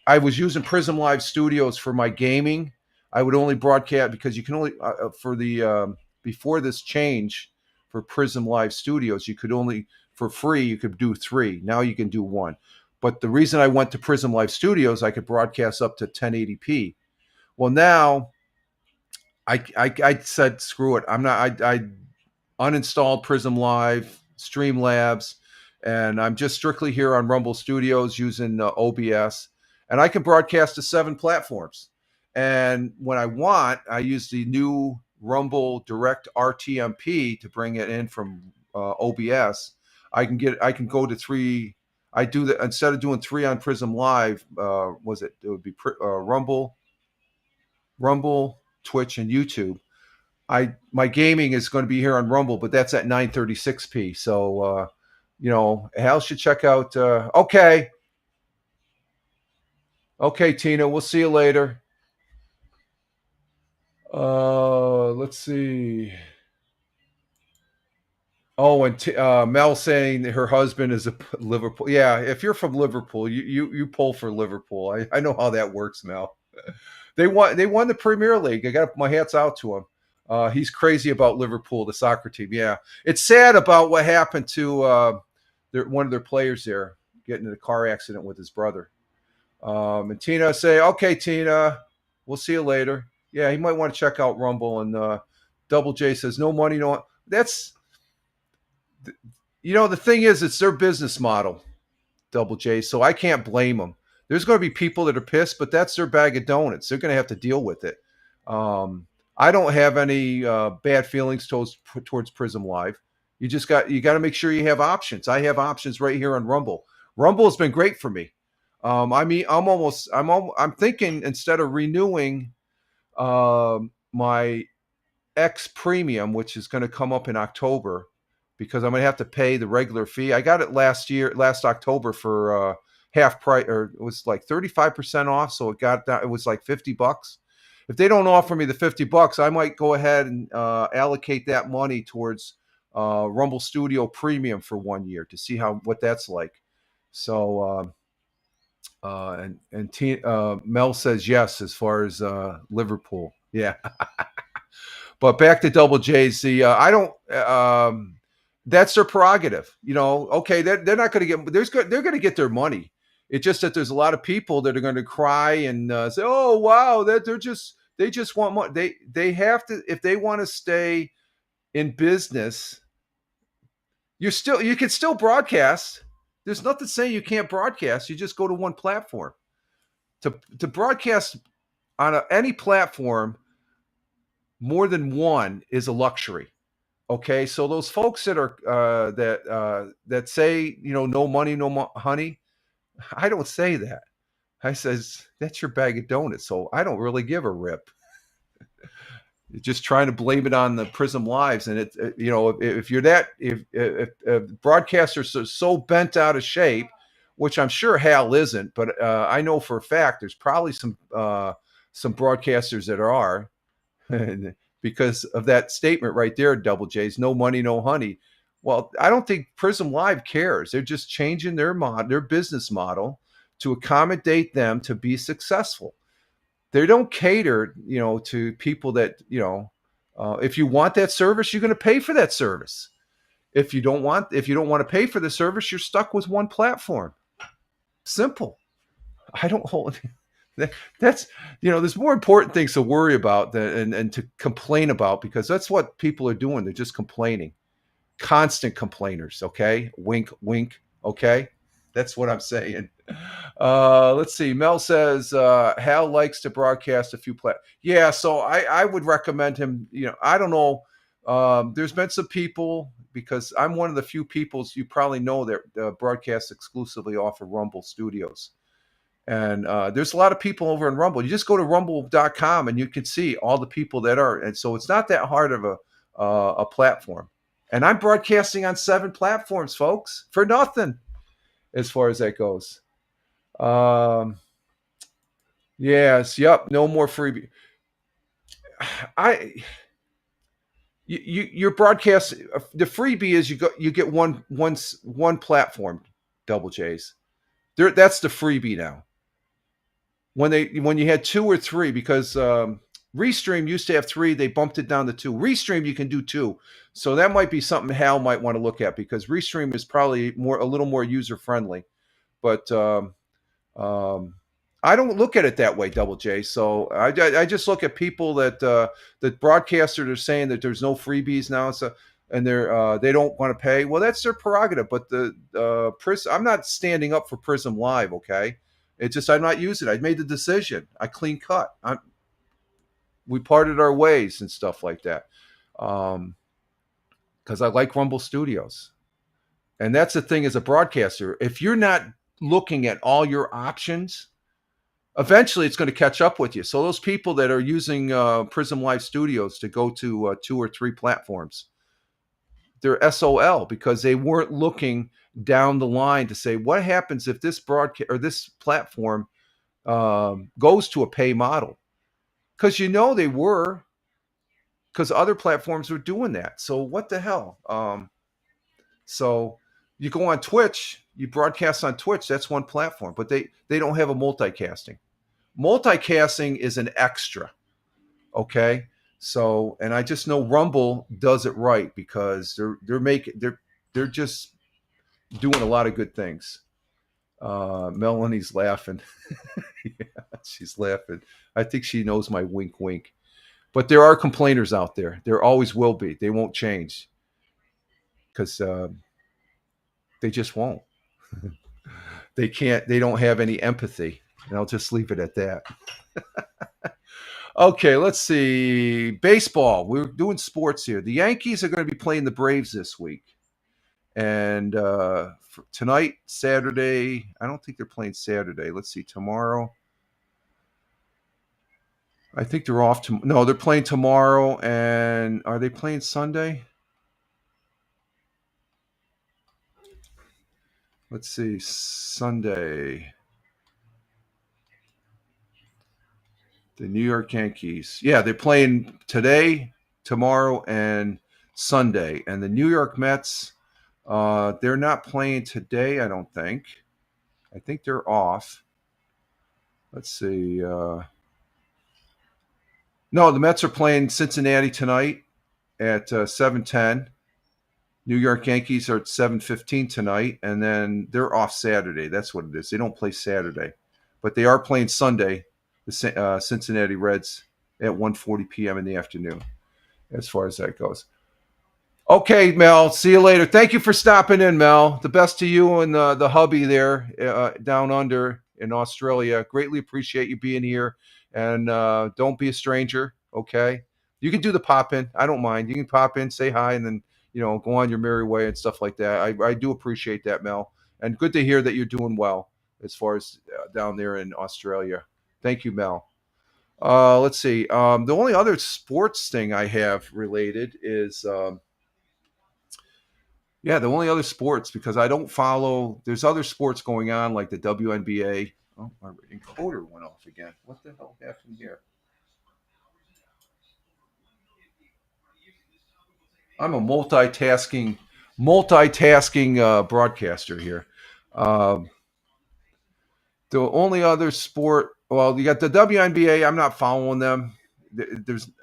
I was using Prism Live Studios for my gaming. I would only broadcast because you can only for the before this change for Prism Live Studios, you could only, for free, you could do 3. Now you can do 1. But the reason I went to Prism Live Studios, I could broadcast up to 1080p. Well, now I said, screw it. I'm not, I uninstalled Prism Live, Streamlabs, and I'm just strictly here on Rumble Studios using OBS. And I can broadcast to 7 platforms. And when I want, I use the new Rumble Direct RTMP to bring it in from OBS. I can go to 3. I do that instead of doing 3 on Prism Live. It would be Rumble, Twitch, and YouTube. My gaming is going to be here on Rumble, but that's at 936p. So Hal should check out. Okay, Tina, we'll see you later. Let's see. Oh, and Mel saying that her husband is a Liverpool. Yeah, if you're from Liverpool, you pull for Liverpool. I know how that works, Mel. They won the Premier League. I got my hats out to him. He's crazy about Liverpool, the soccer team. Yeah, it's sad about what happened to one of their players there getting in a car accident with his brother. And Tina say, okay, Tina, we'll see you later. Yeah, he might want to check out Rumble. And Double J says, no money, no. That's, the thing is, it's their business model, Double J. So I can't blame them. There's going to be people that are pissed, but that's their bag of donuts. They're going to have to deal with it. I don't have any bad feelings towards Prism Live. You got to make sure you have options. I have options right here on Rumble. Rumble has been great for me. I'm thinking instead of renewing my X Premium, which is going to come up in October, because I'm going to have to pay the regular fee. I got it last October for half price, or it was like 35% off. So it was like $50. If they don't offer me the $50, I might go ahead and allocate that money towards Rumble Studio Premium for 1 year to see what that's like. So, Mel says yes as far as Liverpool. Yeah. But back to Double J's. I don't. That's their prerogative. Okay, they're not going to get. They're going to get their money. It's just that there's a lot of people that are going to cry and say, "Oh, wow, they just want money." They have to, if they want to stay in business. You can still broadcast. There's nothing saying you can't broadcast. You just go to one platform. To broadcast on any platform, more than one is a luxury. Okay, so those folks that are that say no money, no honey, I don't say that. I says that's your bag of donuts. So I don't really give a rip. Just trying to blame it on the Prism Lives, and if you're if broadcasters are so bent out of shape, which I'm sure Hal isn't, but I know for a fact there's probably some broadcasters that are. Because of that statement right there, Double J's, no money, no honey. Well, I don't think Prism Live cares. They're just changing their business model to accommodate them to be successful. They don't cater, to people that, if you want that service, you're going to pay for that service. If you don't want to pay for the service, you're stuck with one platform. Simple. I don't hold. That's there's more important things to worry about and to complain about, because that's what people are doing. They're just complaining, constant complainers. Okay, wink, wink. Okay, that's what I'm saying. Let's see. Mel says Hal likes to broadcast a few Yeah, so I would recommend him. I don't know. There's been some people, because I'm one of the few people you probably know that broadcast exclusively off of Rumble Studios. And there's a lot of people over in Rumble. You just go to rumble.com and you can see all the people that are. And so it's not that hard of a platform. And I'm broadcasting on 7 platforms, folks, for nothing as far as that goes. Yes. Yep. No more freebie. Your broadcast, the freebie is you get one platform, Double J's. That's the freebie now. When you had 2 or 3, because Restream used to have 3. They bumped it down to 2. Restream, you can do 2. So that might be something Hal might want to look at, because Restream is probably a little more user friendly. But I don't look at it that way, Double J. So I just look at people that broadcasters are saying that there's no freebies now, so, and they don't want to pay. Well, that's their prerogative. But the Prism, I'm not standing up for Prism Live. Okay, it's just I'm not using it. I made the decision. I clean cut. We parted our ways and stuff like that, because I like Rumble Studios, and that's the thing as a broadcaster. If you're not looking at all your options, eventually it's going to catch up with you. So those people that are using Prism Live Studios to go to 2 or 3 platforms, they're SOL, because they weren't looking down the line to say, what happens if this broadcast or this platform goes to a pay model? Because they were, because other platforms were doing that. So what the hell? So you go on Twitch, you broadcast on Twitch, that's one platform, but they don't have a multicasting. Multicasting is an extra. Okay. So, and I just know Rumble does it right, because they're just doing a lot of good things. Melanie's laughing. Yeah, she's laughing. I think she knows my wink, wink. But there are complainers out there. There always will be. They won't change, because they just won't. They can't. They don't have any empathy. And I'll just leave it at that. Okay, let's see. Baseball. We're doing sports here. The Yankees are going to be playing the Braves this week. And tonight, Saturday, I don't think they're playing Saturday. Let's see, tomorrow. I think they're off. No, they're playing tomorrow. And are they playing Sunday? Let's see, Sunday. The New York Yankees. Yeah, they're playing today, tomorrow, and Sunday. And the New York Mets, they're not playing today, I don't think. I think they're off. Let's see. No, the Mets are playing Cincinnati tonight at 7:10. New York Yankees are at 7:15 tonight, and then they're off Saturday. That's what it is. They don't play Saturday, but they are playing Sunday, the Cincinnati Reds, at 1:40 p.m. in the afternoon, as far as that goes. Okay, Mel, see you later. Thank you for stopping in, Mel. The best to you and the hubby there down under in Australia. Greatly appreciate you being here, and don't be a stranger, okay? You can do the pop-in. I don't mind. You can pop in, say hi, and then go on your merry way and stuff like that. I do appreciate that, Mel. And good to hear that you're doing well as far as down there in Australia. Thank you, Mel. Let's see. The only other sports thing I have related is, the only other sports, because I don't follow, there's other sports going on like the WNBA. Oh, my encoder went off again. What the hell happened here? I'm a multitasking broadcaster here. The only other sport, well, you got the WNBA. I'm not following them.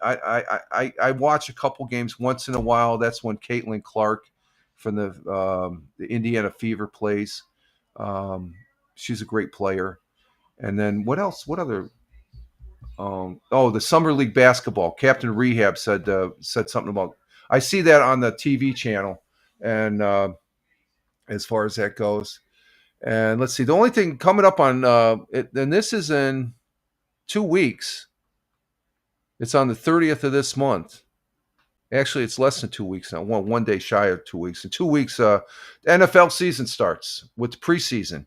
I watch a couple games once in a while. That's when Caitlin Clark from the Indiana Fever plays. She's a great player. And then what else? What other? The Summer League basketball. Captain Rehab said something about. I see that on the TV channel, and as far as that goes, and let's see. The only thing coming up on and this is in 2 weeks. It's on the 30th of this month. Actually, it's less than 2 weeks now. One day shy of 2 weeks. In 2 weeks, the NFL season starts with preseason.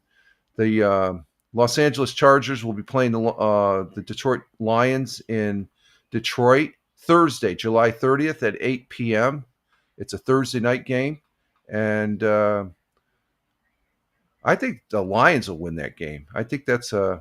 The Los Angeles Chargers will be playing the Detroit Lions in Detroit Thursday, July 30th at 8 p.m. It's a Thursday night game. And I think the Lions will win that game. I think that's we're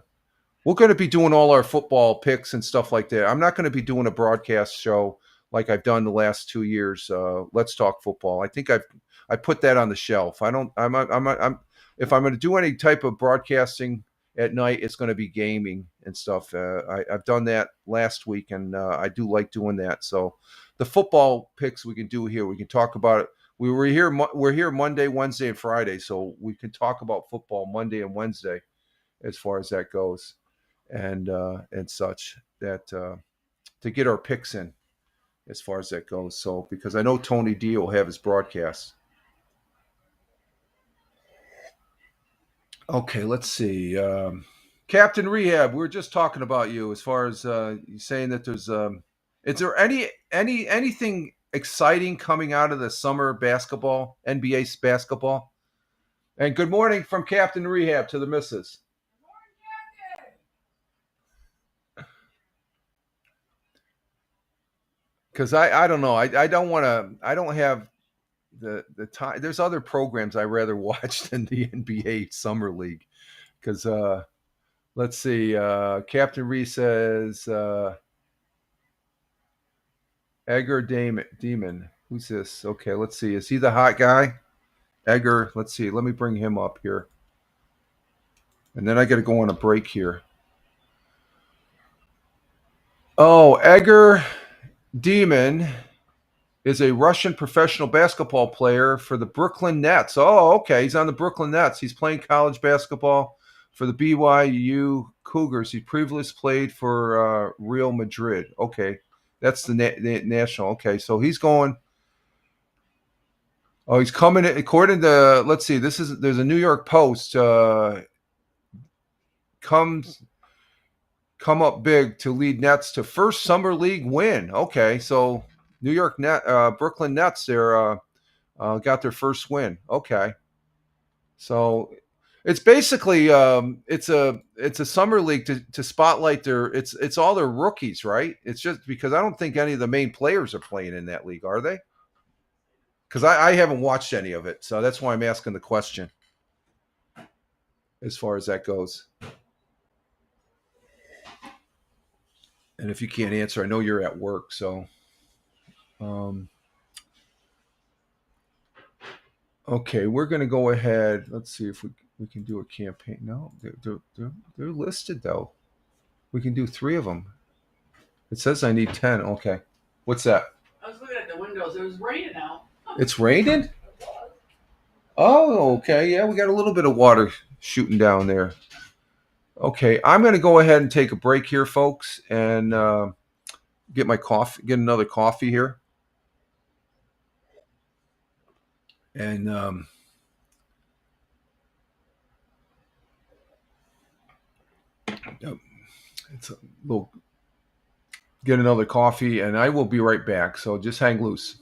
going to be doing all our football picks and stuff like that. I'm not going to be doing a broadcast show like I've done the last 2 years. Let's Talk Football. I think I put that on the shelf. If I'm going to do any type of broadcasting at night it's going to be gaming and stuff. I've done that last week, and I do like doing that. So the football picks we can do here. We can talk about it. We're here Monday, Wednesday, and Friday, so we can talk about football Monday and Wednesday as far as that goes, and such that to get our picks in as far as that goes. So because I know Tony D will have his broadcasts. Okay, let's see. Captain Rehab, we were just talking about you as far as you saying that there's. Is there anything exciting coming out of the summer basketball, NBA basketball? And good morning from Captain Rehab to the missus. Because I don't know. I don't want to. I don't have the time. There's other programs I rather watch than the NBA Summer League. Because let's see. Captain Ree says Edgar Demon. Who's this? Okay, let's see. Is he the hot guy? Edgar. Let's see. Let me bring him up here. And then I got to go on a break here. Oh, Edgar Demon is a Russian professional basketball player for the Brooklyn Nets. Oh, okay. He's on the Brooklyn Nets. He's playing college basketball for the BYU Cougars. He previously played for Real Madrid. Okay. That's the national. Okay. So he's going. Oh, he's coming in, according to, let's see, there's a New York Post. Come up big to lead Nets to first summer league win. Okay, so Brooklyn Nets, they're got their first win. Okay, so it's basically it's a summer league to spotlight it's all their rookies, right? It's just because I don't think any of the main players are playing in that league, are they? Because I haven't watched any of it, so that's why I'm asking the question as far as that goes. And if you can't answer, I know you're at work, so. Okay, we're going to go ahead. Let's see if we can do a campaign. No, they're listed, though. We can do 3 of them. It says I need 10. Okay. What's that? I was looking at the windows. It was raining out. It's raining? Oh, okay. Yeah, we got a little bit of water shooting down there. Okay, I'm going to go ahead and take a break here, folks, and get another coffee here. And it's a little get another coffee, and I will be right back. So just hang loose.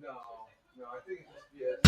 No, I think it's just, yeah.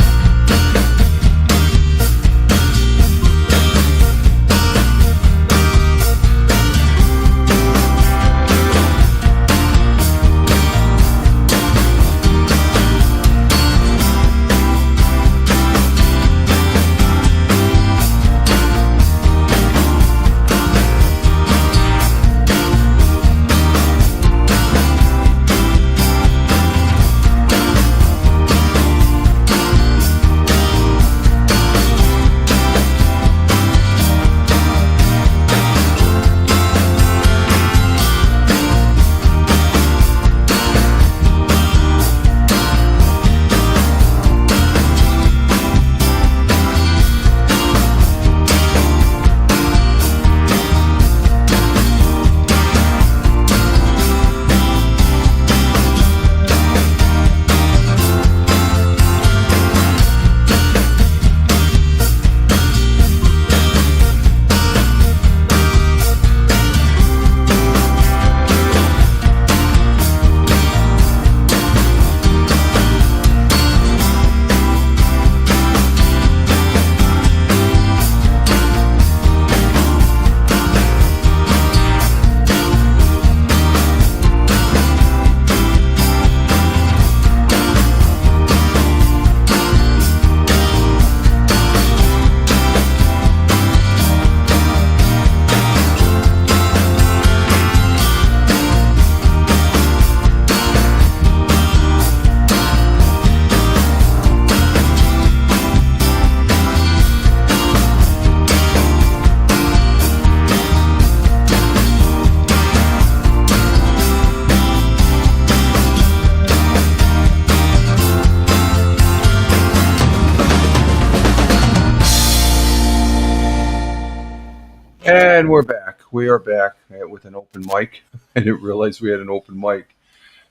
And we're back. We are back with an open mic. I didn't realize we had an open mic.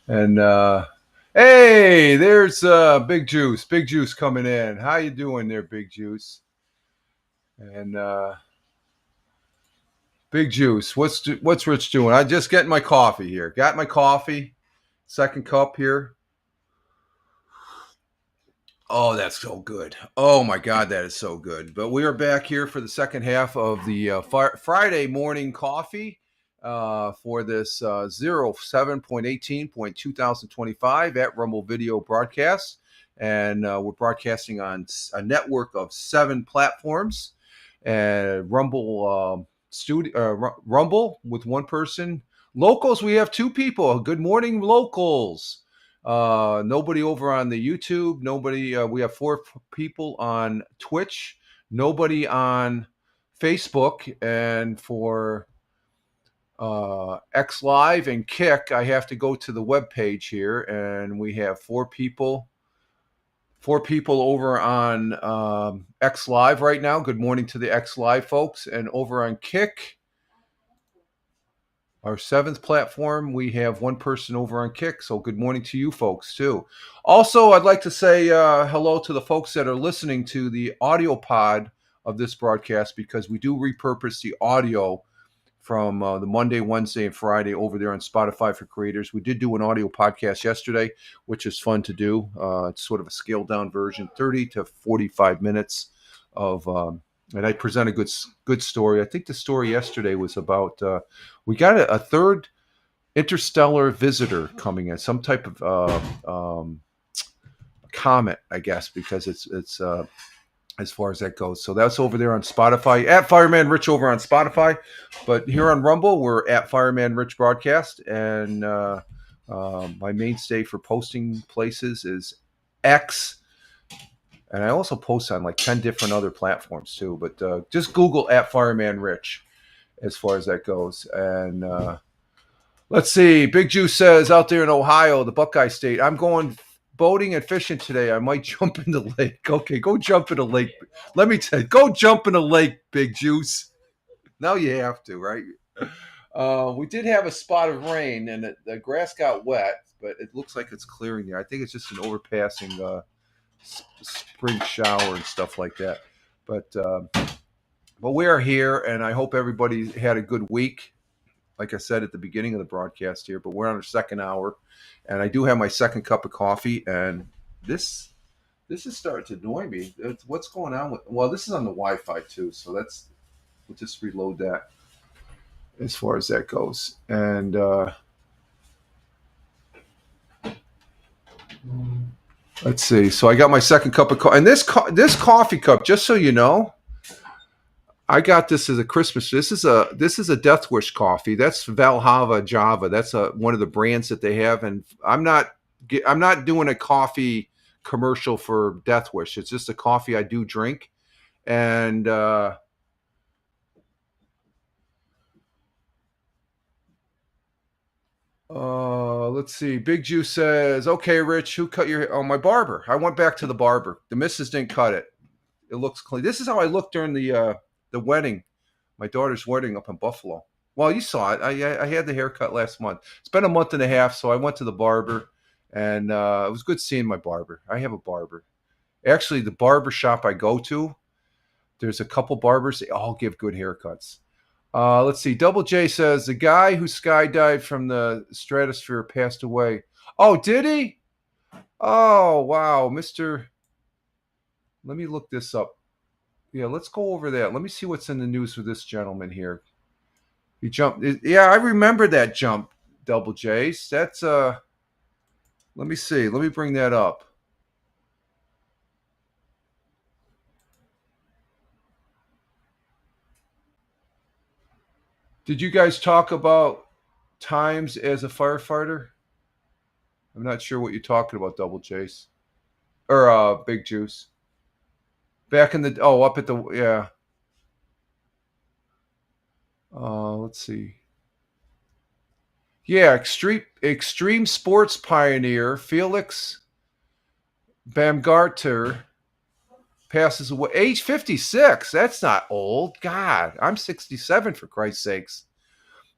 And hey, there's Big Juice. Big Juice coming in. How you doing there, Big Juice? And Big Juice, what's Rich doing? I just getting my coffee here. Got my coffee. Second cup here. Oh, that's so good. Oh, my God, that is so good. But we are back here for the second half of the Friday morning coffee for this 07.18.2025 at Rumble Video Broadcast. And we're broadcasting on a network of 7 platforms. And Rumble Rumble with 1 person. Locals, we have 2 people. Good morning, locals. Nobody over on the YouTube. Nobody. We have 4 people on Twitch. Nobody on Facebook. And for X Live and Kick, I have to go to the webpage here, and we have 4 people. 4 people over on X Live right now. Good morning to the X Live folks. And over on Kick, our 7th platform, we have 1 person over on Kick. So good morning to you folks too. Also, I'd like to say hello to the folks that are listening to the audio pod of this broadcast, because we do repurpose the audio from the Monday, Wednesday, and Friday over there on Spotify for Creators. We did do an audio podcast yesterday, which is fun to do. It's sort of a scaled down version, 30 to 45 minutes of, and I present a good story. I think the story yesterday was about, we got a third interstellar visitor coming in, some type of comet, I guess, because it's as far as that goes. So that's over there on Spotify, at Fireman Rich over on Spotify. But here on Rumble, we're at Fireman Rich Broadcast. And my mainstay for posting places is X. And I also post on like 10 different other platforms too. But just Google at Fireman Rich as far as that goes. And let's see. Big Juice says out there in Ohio, the Buckeye State, I'm going boating and fishing today. I might jump in the lake. Okay, go jump in the lake. Let me tell you, go jump in the lake, Big Juice. Now you have to, right? We did have a spot of rain, and the grass got wet, but it looks like it's clearing there. I think it's just an overpassing spring shower and stuff like that. But we are here, and I hope everybody had a good week. Like I said at the beginning of the broadcast here, but we're on our second hour, and I do have my second cup of coffee, and this is starting to annoy me. What's going on with? Well, this is on the Wi-Fi too, so we'll just reload that as far as that goes. And let's see. So I got my second cup of coffee, and this coffee cup, just so you know, I got this as a Christmas. This is a Death Wish coffee. That's Valhalla Java. That's one of the brands that they have, and I'm not doing a coffee commercial for Death Wish. It's just a coffee I do drink, and let's see. Big Juice says, "Okay, Rich, who cut your hair?" Oh, my barber. I went back to the barber. The missus didn't cut it. It looks clean. This is how I looked during the wedding, my daughter's wedding up in Buffalo. Well, you saw it. I had the haircut last month. It's been a month and a half, so I went to the barber, and it was good seeing my barber. I have a barber. Actually, the barber shop I go to, there's a couple barbers. They all give good haircuts. Let's see. Double J says, the guy who skydived from the stratosphere passed away. Oh, did he? Oh, wow. Let me look this up. Yeah, let's go over that. Let me see what's in the news with this gentleman here. He jumped. Yeah, I remember that jump, Double J's. That's let me see. Let me bring that up. Did you guys talk about times as a firefighter? I'm not sure what you're talking about, Double J's. Or Big Juice. Back in the up at the yeah. Let's see. Yeah, extreme sports pioneer Felix Baumgartner passes away, age 56. That's not old. God, I'm 67 for Christ's sakes.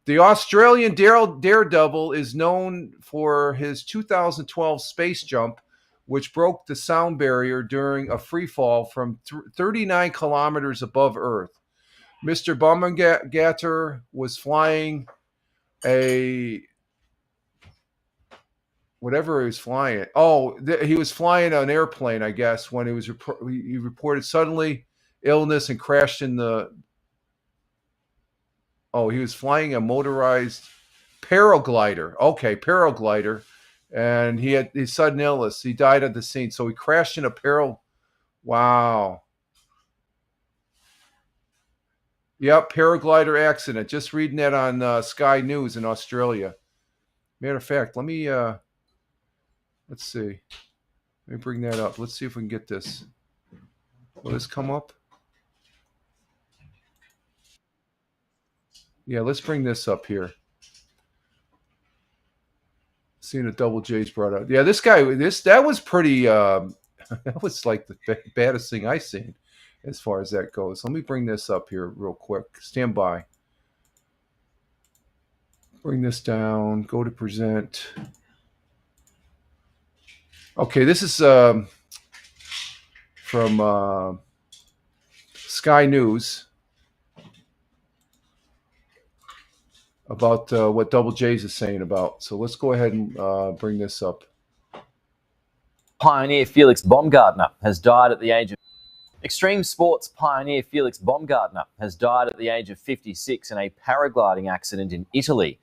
The Australian daredevil is known for his 2012 space jump, which broke the sound barrier during a free fall from 39 kilometers above Earth. Mr. Baumgartner was flying whatever he was flying. He was flying an airplane, I guess, when he reported suddenly illness and crashed in the. Oh, he was flying a motorized paraglider. Okay, paraglider, and he had his sudden illness. He died at the scene, so he crashed in a Wow. Yep, paraglider accident. Just reading that on Sky News in Australia. Matter of fact, let's see. Let me bring that up. Let's see if we can get this. Will this come up? Yeah, let's bring this up here. Seeing a Double J's brought out. Yeah, this guy, that was pretty, that was like the baddest thing I've seen as far as that goes. Let me bring this up here real quick. Stand by. Bring this down. Go to present. Okay, this is from Sky News about what Double J's is saying about. So let's go ahead and bring this up. Pioneer Felix Baumgartner has died at the age of... Extreme sports pioneer Felix Baumgartner has died at the age of 56 in a paragliding accident in Italy.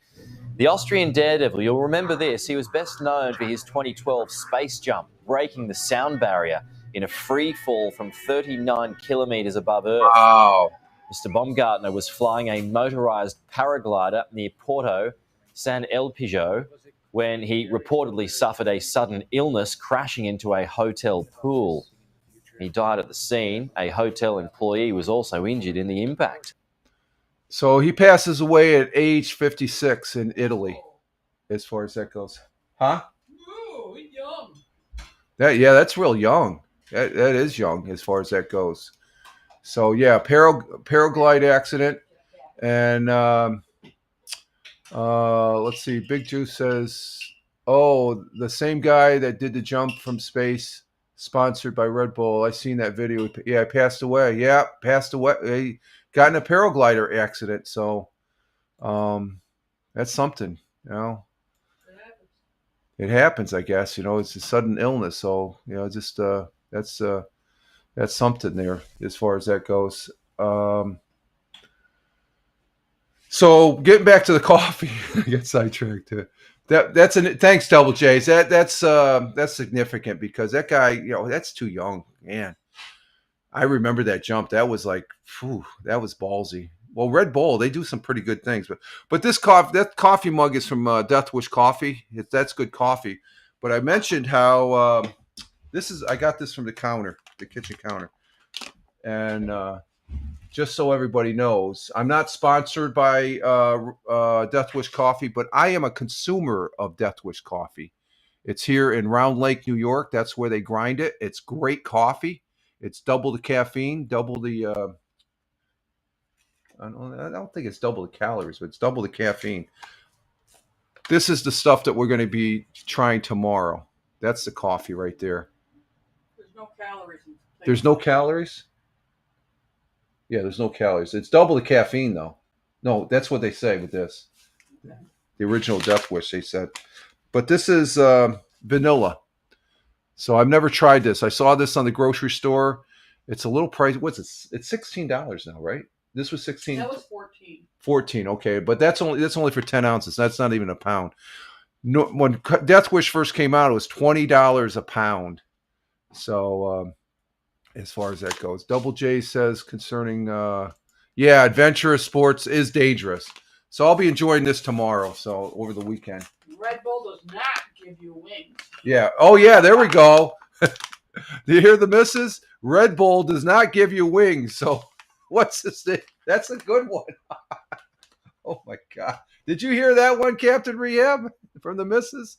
The Austrian daredevil, you'll remember this, he was best known for his 2012 space jump, breaking the sound barrier in a free fall from 39 kilometers above Earth. Wow. Mr. Baumgartner was flying a motorized paraglider near Porto San Elpidio when he reportedly suffered a sudden illness, crashing into a hotel pool. He died at the scene. A hotel employee was also injured in the impact. So he passes away at age 56 in Italy, as far as that goes. Huh? Ooh, he's young. That's real young. That is young as far as that goes. So yeah, paraglide accident, and let's see. Big Juice says, "Oh, the same guy that did the jump from space, sponsored by Red Bull. I seen that video. Yeah, passed away. Yeah, passed away. He got in a paraglider accident. So, that's something, you know." it happens, I guess. It's a sudden illness, so just that's something there as far as that goes. So getting back to the coffee, I get sidetracked too. Thanks, Double J's. That's significant because that guy, that's too young, man. I remember that jump. That was like, phew, that was ballsy. Well, Red Bull, they do some pretty good things, but that coffee mug is from Death Wish Coffee. That's good coffee. But I mentioned how I got this from the kitchen counter, and just so everybody knows, I'm not sponsored by Death Wish Coffee, but I am a consumer of Death Wish Coffee. It's here in Round Lake, New York. That's where they grind it. It's great coffee. It's double the caffeine, double the. I don't think it's double the calories, but it's double the caffeine. This is the stuff that we're going to be trying tomorrow. That's the coffee right there. There's no calories. There's no calories? Yeah, there's no calories. It's double the caffeine, though. No, that's what they say with this. The original Death Wish, they said. But this is vanilla. So I've never tried this. I saw this on the grocery store. It's a little pricey. What's it? It's $16 now, right? This was 16. That was 14. 14, okay, but that's only for 10 ounces. That's not even a pound. No, when Death Wish first came out, it was $20 a pound. So as far as that goes, Double J says concerning, adventurous sports is dangerous. So I'll be enjoying this tomorrow. So over the weekend. Red Bull does not give you wings. Yeah. Oh yeah. There we go. Do you hear the missus? Red Bull does not give you wings. So. What's this thing? That's a good one. Oh my God. Did you hear that one, Captain Rehab, from the missus?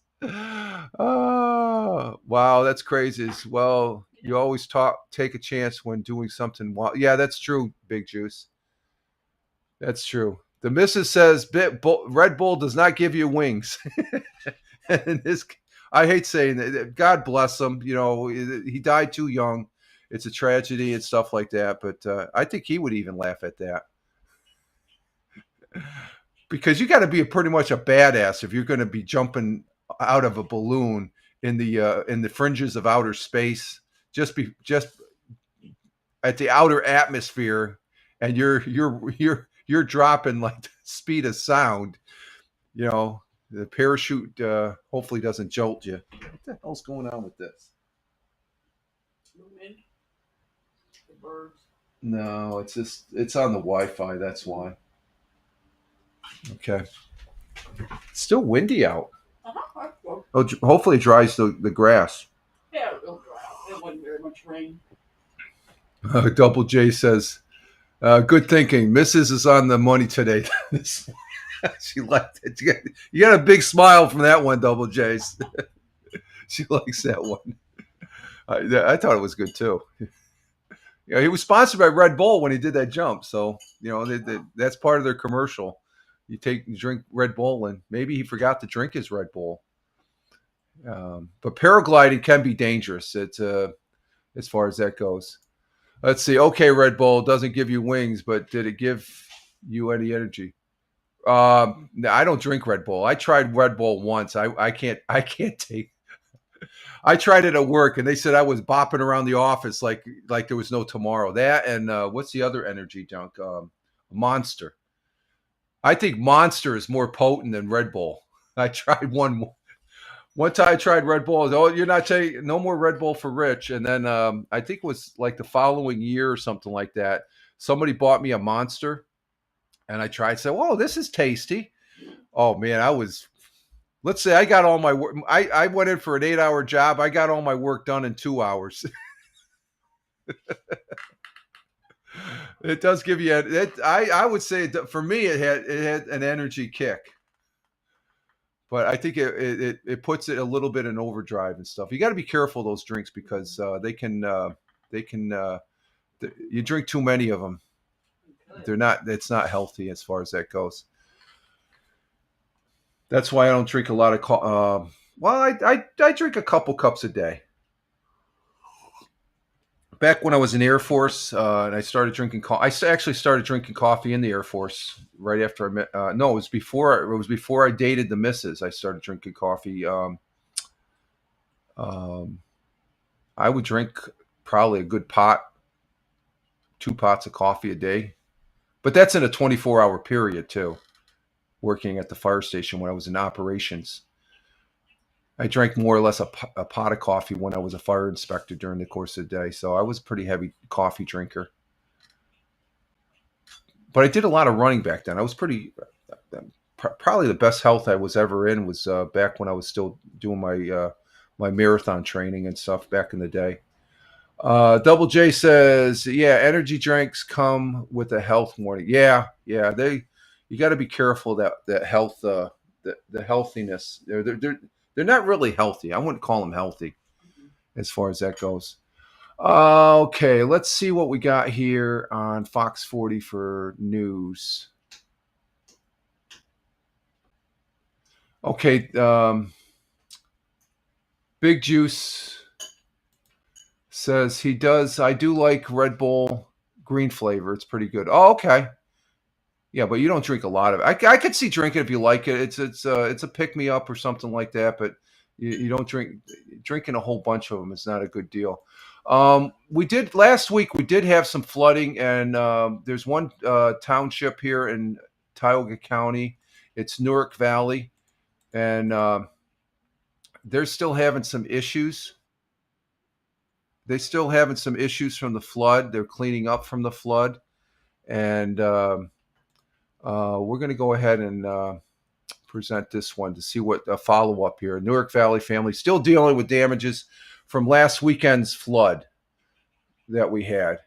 Oh, wow. That's crazy. Well, you always take a chance when doing something. Yeah, that's true, Big Juice. That's true. The missus says Red Bull does not give you wings. And I hate saying that. God bless him. He died too young. It's a tragedy and stuff like that, but I think he would even laugh at that because you got to be pretty much a badass if you're going to be jumping out of a balloon in the fringes of outer space, just at the outer atmosphere, and you're dropping like the speed of sound. The parachute hopefully doesn't jolt you. What the hell's going on with this? Birds. No, it's on the Wi-Fi. That's why. Okay. It's still windy out. Uh-huh. Oh, hopefully it dries the grass. Yeah, it'll dry out. It wasn't very much rain. Double J says, good thinking. Mrs. is on the money today. She liked it. You got a big smile from that one, Double J. She likes that one. I thought it was good too. He was sponsored by Red Bull when he did that jump, so that's part of their commercial. You drink Red Bull, and maybe he forgot to drink his Red Bull. But paragliding can be dangerous. It's as far as that goes. Let's see. Okay, Red Bull doesn't give you wings, but did it give you any energy? I don't drink Red Bull. I tried Red Bull once. I can't take. I tried it at work, and they said I was bopping around the office like there was no tomorrow. That and what's the other energy junk? Monster. I think Monster is more potent than Red Bull. I tried one time. I tried Red Bull. Oh, you're not taking no more Red Bull for Rich. And then I think it was like the following year or something like that. Somebody bought me a Monster, and I tried. Said, "Whoa, this is tasty." Oh man, let's say I got all my work. I went in for an 8-hour job. I got all my work done in 2 hours. It does give you I would say for me it had an energy kick, but I think it puts it a little bit in overdrive and stuff. You got to be careful those drinks because they can you drink too many of them. It's not healthy as far as that goes. That's why I don't drink a lot of coffee. I drink a couple cups a day. Back when I was in the Air Force, and I started drinking coffee. I actually started drinking coffee in the Air Force right after I met. No, it was before I dated the missus. I started drinking coffee. I would drink probably a good pot, 2 pots of coffee a day, but that's in a 24-hour period too. Working at the fire station when I was in operations, I drank more or less a pot of coffee when I was a fire inspector during the course of the day. So I was a pretty heavy coffee drinker. But I did a lot of running back then. I was probably the best health I was ever in was back when I was still doing my marathon training and stuff back in the day. Double J says, yeah, energy drinks come with a health warning. Yeah, you got to be careful that health, the healthiness. They're not really healthy. I wouldn't call them healthy as far as that goes. Okay, let's see what we got here on Fox 40 for news. Okay, Big Juice says he does. I do like Red Bull green flavor. It's pretty good. Oh, okay. Yeah, but you don't drink a lot of it. I could see drinking if you like it. It's a pick me up or something like that. But you don't drinking a whole bunch of them. It's not a good deal. We did last week. We did have some flooding, and there's one township here in Tioga County. It's Newark Valley, and they're still having some issues. They're still having some issues from the flood. They're cleaning up from the flood, and we're going to go ahead and present this one to see what a follow-up here. Newark Valley family still dealing with damages from last weekend's flood that we had.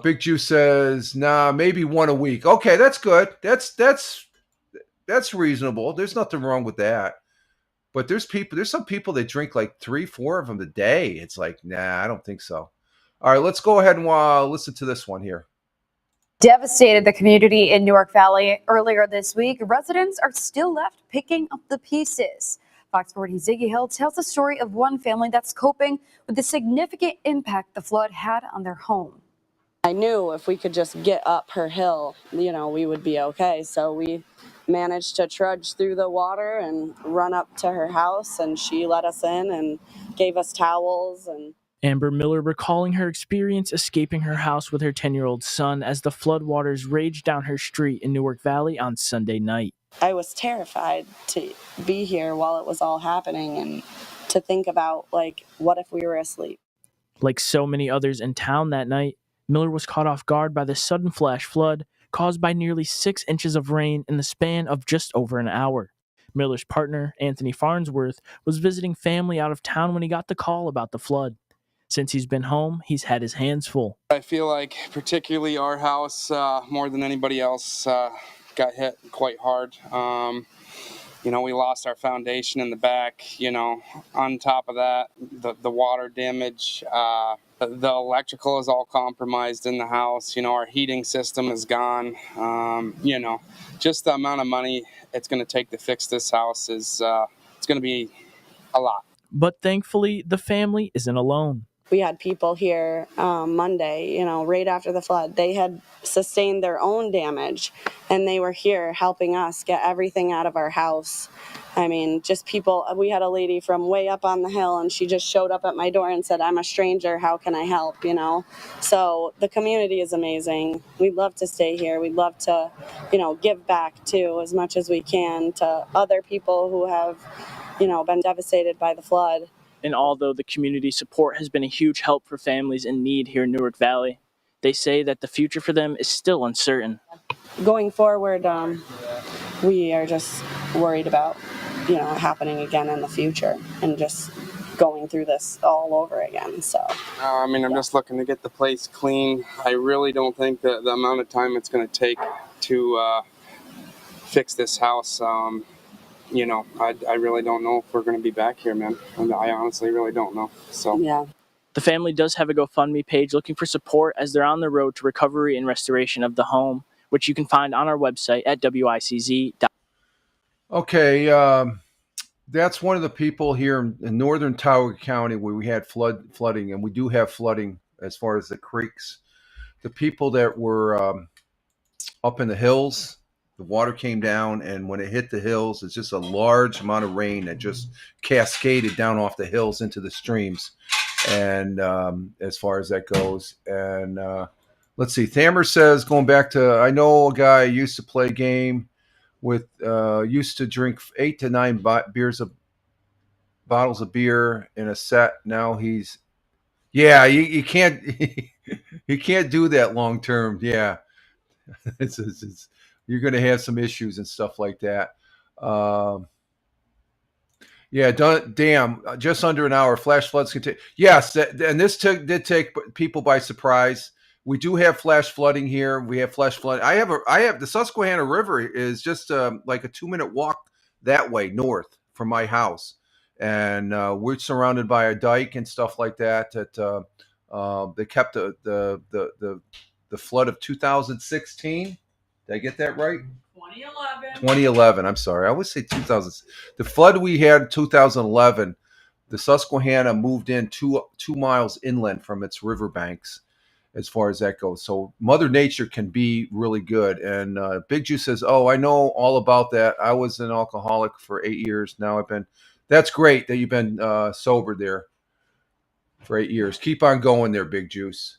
Big Juice says, nah, maybe one a week. Okay, that's good. That's reasonable. There's nothing wrong with that. But there's some people that drink like 3-4 of them a day. It's like, nah, I don't think so. All right, let's go ahead and listen to this one here. Devastated the community in Newark Valley earlier this week. Residents are still left picking up the pieces. Fox 40's Ziggy Hill tells the story of one family that's coping with the significant impact the flood had on their home. I knew if we could just get up her hill, we would be okay. So we managed to trudge through the water and run up to her house, and she let us in and gave us towels. And Amber Miller recalling her experience escaping her house with her 10-year-old son as the floodwaters raged down her street in Newark Valley on Sunday night. I was terrified to be here while it was all happening and to think about, what if we were asleep? Like so many others in town that night, Miller was caught off guard by the sudden flash flood caused by nearly 6 inches of rain in the span of just over an hour. Miller's partner, Anthony Farnsworth, was visiting family out of town when he got the call about the flood. Since he's been home, he's had his hands full. I feel like particularly our house, more than anybody else, got hit quite hard. We lost our foundation in the back. On top of that, the water damage, the electrical is all compromised in the house. Our heating system is gone. Just the amount of money it's going to take to fix this house is it's going to be a lot. But thankfully, the family isn't alone. We had people here Monday, right after the flood. They had sustained their own damage, and they were here helping us get everything out of our house. I mean, just people. We had a lady from way up on the hill, and she just showed up at my door and said, I'm a stranger, how can I help, So the community is amazing. We'd love to stay here. We'd love to, give back, too, as much as we can to other people who have, been devastated by the flood. And although the community support has been a huge help for families in need here in Newark Valley, they say that the future for them is still uncertain. Going forward, we are just worried about, happening again in the future and just going through this all over again. So, I'm just looking to get the place clean. I really don't think that the amount of time it's going to take to fix this house. I really don't know if we're going to be back here, man. I honestly really don't know. So yeah. The family does have a GoFundMe page looking for support as they're on the road to recovery and restoration of the home, which you can find on our website at wicz.com. Okay, that's one of the people here in northern Tioga County where we had flooding, and we do have flooding as far as the creeks. The people that were up in the hills, the water came down, and when it hit the hills, it's just a large amount of rain that just cascaded down off the hills into the streams. And as far as that goes, and let's see, Thammer says, going back to, I know a guy used to play game with, used to drink 8 to 9 bottles of beer in a set. Now he's, yeah, you can't, you can't do that long term. Yeah. It's you're going to have some issues and stuff like that. Yeah, damn, just under an hour. Flash floods can take. Yes, and this did take people by surprise. We do have flash flooding here. We have flash flooding. I have the Susquehanna River is just like a 2-minute walk that way north from my house, and we're surrounded by a dike and stuff like that. That they kept the flood of 2016. Did I get that right? 2011. I'm sorry. I always say 2000. The flood we had in 2011, the Susquehanna moved in two miles inland from its riverbanks as far as that goes. So Mother Nature can be really good. And Big Juice says, oh, I know all about that. I was an alcoholic for 8 years. Now that's great that you've been sober there for 8 years. Keep on going there, Big Juice.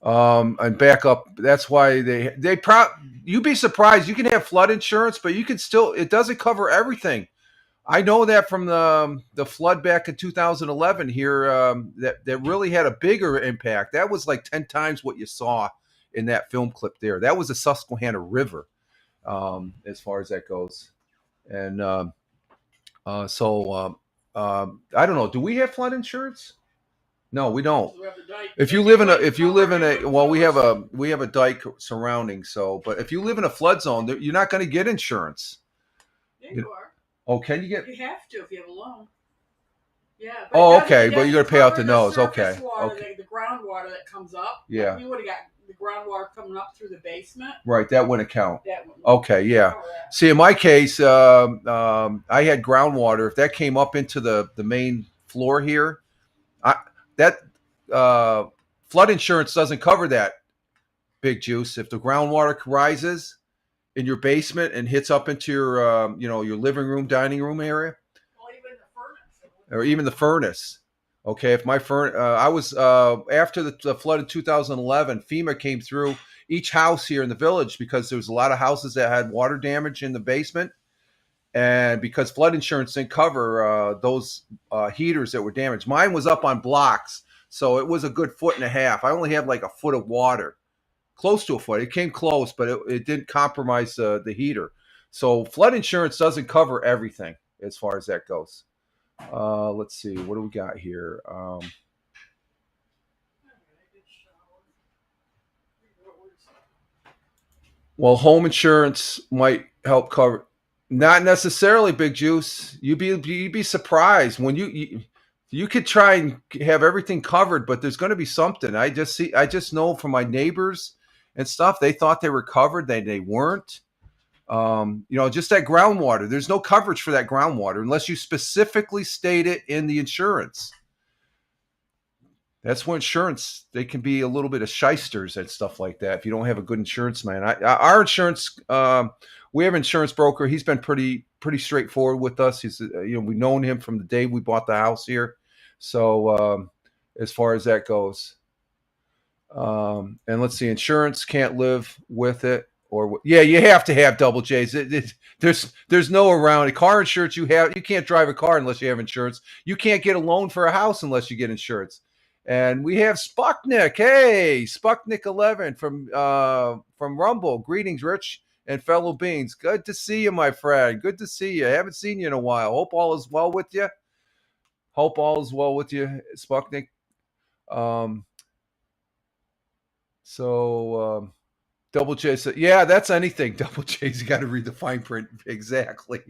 And back up. That's why you'd be surprised. You can have flood insurance, but you can still, it doesn't cover everything. I know that from the flood back in 2011 here, that really had a bigger impact. That was like 10 times what you saw in that film clip there. That was the Susquehanna River, as far as that goes. And so I don't know. Do we have flood insurance? No, we don't. If you live in a, well, we have a dike surrounding. So, but if you live in a flood zone, you're not going to get insurance. Yeah, you are. Oh, can you get? You have to if you have a loan. Yeah. Oh, okay. But you got to pay out the nose. Okay. Okay. The groundwater that comes up. Yeah. You would have got the groundwater coming up through the basement. Right. That wouldn't count. That wouldn't. Okay. Yeah. See, in my case, I had groundwater. If that came up into the main floor here, that flood insurance doesn't cover that, Big Juice. If the groundwater rises in your basement and hits up into your your living room, dining room area, or even the furnace. Okay, if my furnace, I was after the flood in 2011, FEMA came through each house here in the village because there was a lot of houses that had water damage in the basement, and because flood insurance didn't cover those heaters that were damaged. Mine was up on blocks. So it was a good 1.5 feet. I only had like a foot of water, close to a foot. It came close, but it didn't compromise the heater. So flood insurance doesn't cover everything as far as that goes. Let's see. What do we got here? Well, home insurance might help cover. Not necessarily, Big Juice. You'd be surprised when you could try and have everything covered, but there's going to be something. I just know from my neighbors and stuff, they thought they were covered. They weren't. Just that groundwater. There's no coverage for that groundwater unless you specifically state it in the insurance. That's where insurance, they can be a little bit of shysters and stuff like that if you don't have a good insurance man. Our insurance, we have an insurance broker. He's been pretty straightforward with us. He's we've known him from the day we bought the house here. So as far as that goes, and let's see, insurance can't live with it, you have to have double J's. There's no around it. Car insurance, you can't drive a car unless you have insurance. You can't get a loan for a house unless you get insurance. And we have Sputnik. Hey, Sputnik 11 from Rumble. Greetings, Rich and fellow beings. Good to see you, my friend. Good to see you. I haven't seen you in a while. Hope all is well with you. Sputnik. Double J said, yeah, that's anything. Double J's, you got to read the fine print. Exactly.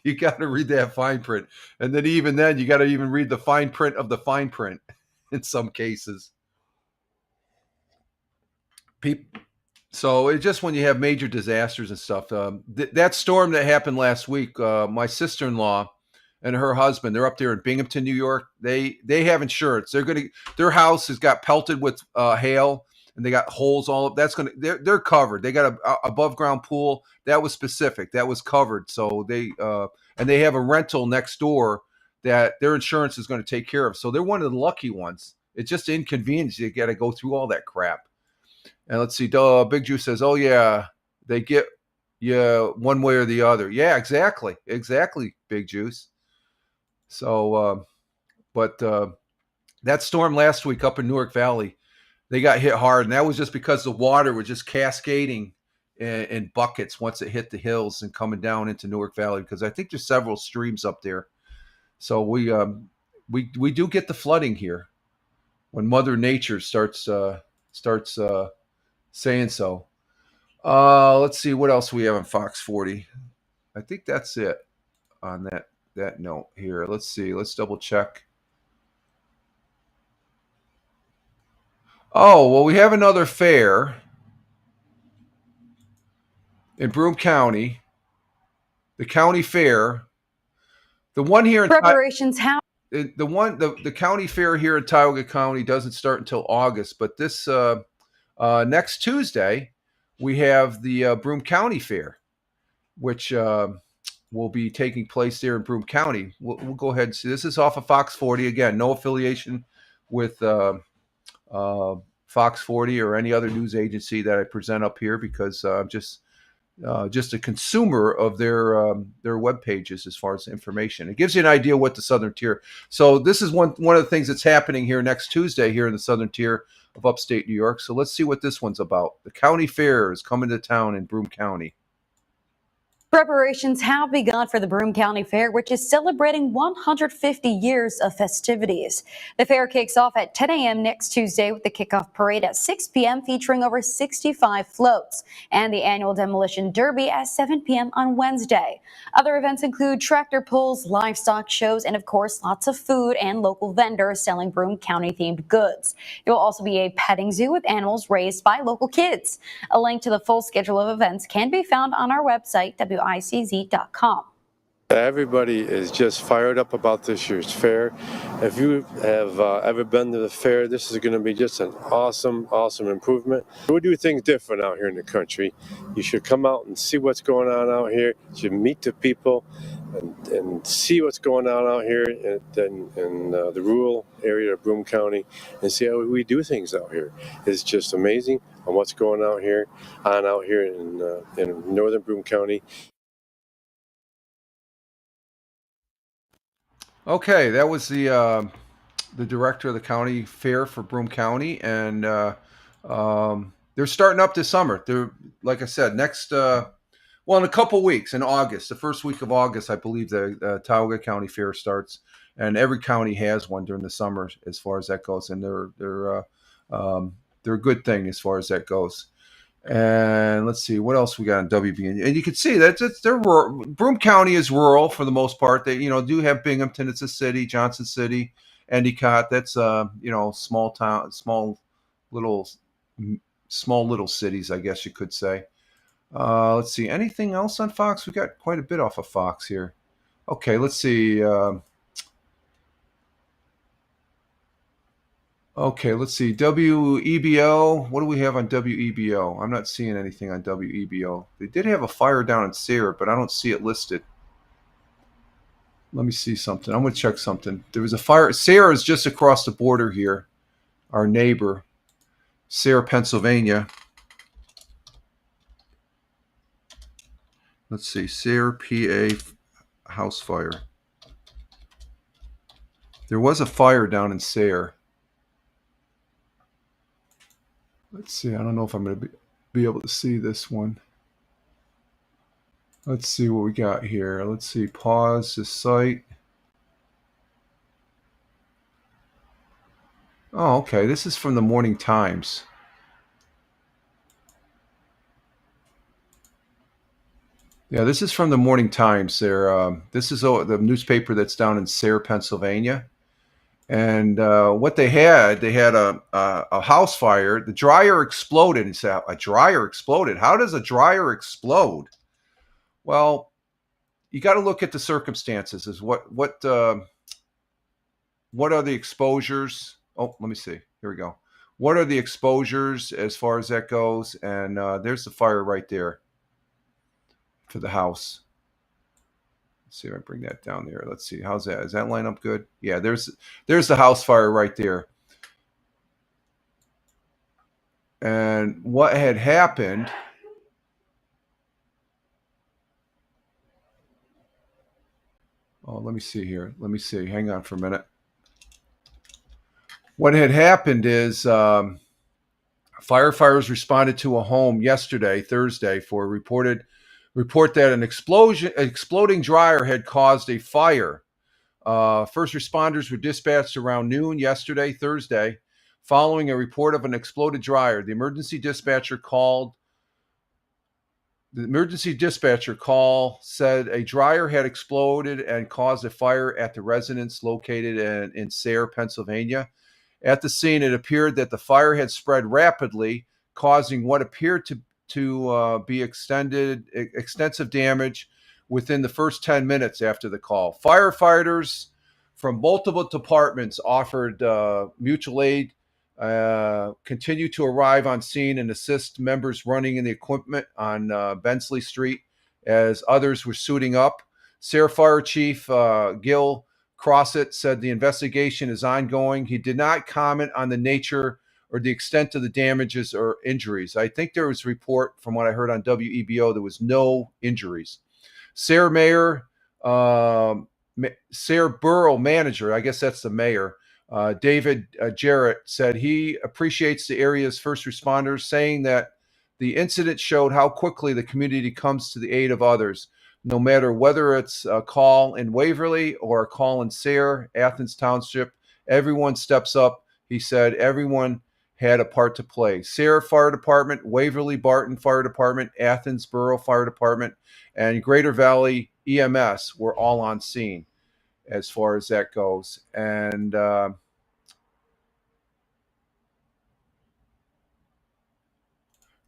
You got to read that fine print. And then even then, you got to even read the fine print of the fine print in some cases. So it's just when you have major disasters and stuff. That storm that happened last week, my sister-in-law and her husband, they're up there in Binghamton, New York. They have insurance. Their house has got pelted with hail, and they got holes all up. That's they're covered. They got a above ground pool that was specific, that was covered. So they and they have a rental next door that their insurance is going to take care of. So they're one of the lucky ones. It's just inconvenience. You got to go through all that crap. And let's see. Big Juice says, "Oh yeah, they get you one way or the other." Yeah, exactly, Big Juice. So, but that storm last week up in Newark Valley, they got hit hard, and that was just because the water was just cascading in buckets once it hit the hills and coming down into Newark Valley. Because I think there's several streams up there, so we do get the flooding here when Mother Nature starts saying so. Let's see what else we have on Fox 40. I think that's it on that note here. Let's see. Let's double check. Oh, well, we have another fair in Broome County, the county fair. The one here in Preparations how the county fair here in Tioga County doesn't start until August, but this next Tuesday we have the Broome County Fair, which will be taking place there in Broome County. We'll go ahead and see. This is off of Fox 40. Again, no affiliation with Fox 40 or any other news agency that I present up here, because I'm just a consumer of their web pages as far as information. It gives you an idea what the Southern Tier. So this is one of the things that's happening here next Tuesday here in the Southern Tier of upstate New York. So let's see what this one's about. The county fair is coming to town in Broome County. Preparations have begun for the Broome County Fair, which is celebrating 150 years of festivities. The fair kicks off at 10 a.m. next Tuesday with the kickoff parade at 6 p.m. featuring over 65 floats, and the annual demolition derby at 7 p.m. on Wednesday. Other events include tractor pulls, livestock shows, and of course lots of food and local vendors selling Broome County themed goods. There will also be a petting zoo with animals raised by local kids. A link to the full schedule of events can be found on our website, WICZ.com. Everybody is just fired up about this year's fair. If you have ever been to the fair, this is going to be just an awesome improvement. We do things different out here in the country. You should come out and see what's going on out here. You should meet the people and see what's going on out here in the rural area of Broome County, and see how we do things out here. It's just amazing on what's going on out here in northern Broome County. Okay, that was the director of the county fair for Broome County, and they're starting up this summer. They're, like I said, next in a couple weeks in August, the first week of August, I believe the Tioga County Fair starts, and every county has one during the summer as far as that goes, and they're a good thing as far as that goes. And let's see what else we got on WB, and you can see that they're rural. Broome County is rural for the most part. They do have Binghamton, it's a city, Johnson City, Endicott. That's small town, small little cities, I guess you could say. Let's see, anything else on Fox? We got quite a bit off of Fox here. Okay, let's see. WEBO. What do we have on WEBO? I'm not seeing anything on WEBO. They did have a fire down in Sayre, but I don't see it listed. Let me see something. I'm going to check something. There was a fire. Sayre is just across the border here. Our neighbor, Sayre, Pennsylvania. Let's see. Sayre, PA, house fire. There was a fire down in Sayre. Let's see. I don't know if I'm going to be able to see this one. Let's see what we got here. Let's see. Pause the site. Oh, okay. This is from the Morning Times. Yeah, this is from the Morning Times. This is the newspaper that's down in Sayre, Pennsylvania. And what they had a house fire. The dryer exploded. He said, a dryer exploded. How does a dryer explode? Well, you got to look at the circumstances. Is what are the exposures? Oh, let me see. Here we go. what are the exposures as far as that goes? And there's the fire right there for the house. Let's see if I bring that down there. Let's see. How's that? Does that line up good? Yeah, there's the house fire right there. And what had happened, oh, let me see here. Let me see. Hang on for a minute. What had happened is firefighters responded to a home yesterday, Thursday, for a report that an exploding dryer had caused a fire. First responders were dispatched around noon yesterday, Thursday, following a report of an exploded dryer. The emergency dispatcher call said a dryer had exploded and caused a fire at the residence located in Sayre, Pennsylvania. At the scene, it appeared that the fire had spread rapidly, causing what appeared to be extensive damage within the first 10 minutes after the call. Firefighters from multiple departments offered mutual aid, continue to arrive on scene and assist members running in the equipment on Bensley Street as others were suiting up. Sayre Fire Chief Gil Crossett said the investigation is ongoing. He did not comment on the nature or the extent of the damages or injuries. I think there was a report from what I heard on WEBO, there was no injuries. Sayre Mayor, Sayre Borough Manager, I guess that's the mayor, David Jarrett, said he appreciates the area's first responders, saying that the incident showed how quickly the community comes to the aid of others, no matter whether it's a call in Waverly or a call in Sayre, Athens Township. Everyone steps up. He said everyone had a part to play. Sayre Fire Department, Waverly Barton Fire Department, Athens Borough Fire Department, and Greater Valley EMS were all on scene as far as that goes. And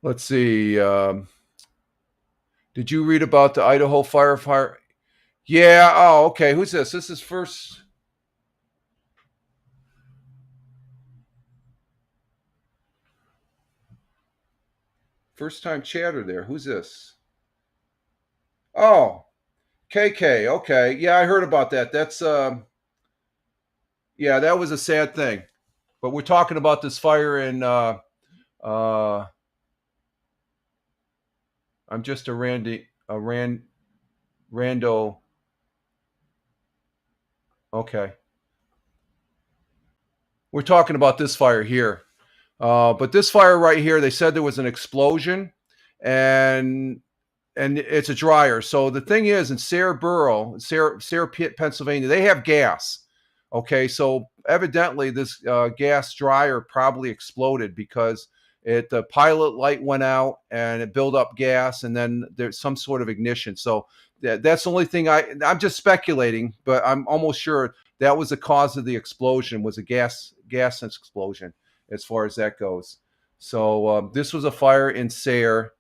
let's see. Did you read about the Idaho fire? Yeah. Oh, okay. Who's this? This is first time chatter there. Who's this? Oh, KK. Okay. Yeah, I heard about that. That's yeah, that was a sad thing. But we're talking about this fire in I'm just a rando. Okay. We're talking about this fire here. But this fire right here, they said there was an explosion and it's a dryer. So the thing is, in Sayre Borough, Sayre, Pennsylvania, they have gas. Okay, so evidently this gas dryer probably exploded because the pilot light went out and it built up gas, and then there's some sort of ignition. So that's the only thing I'm just speculating, but I'm almost sure that was the cause of the explosion, was a gas explosion as far as that goes. So this was a fire in Sayre,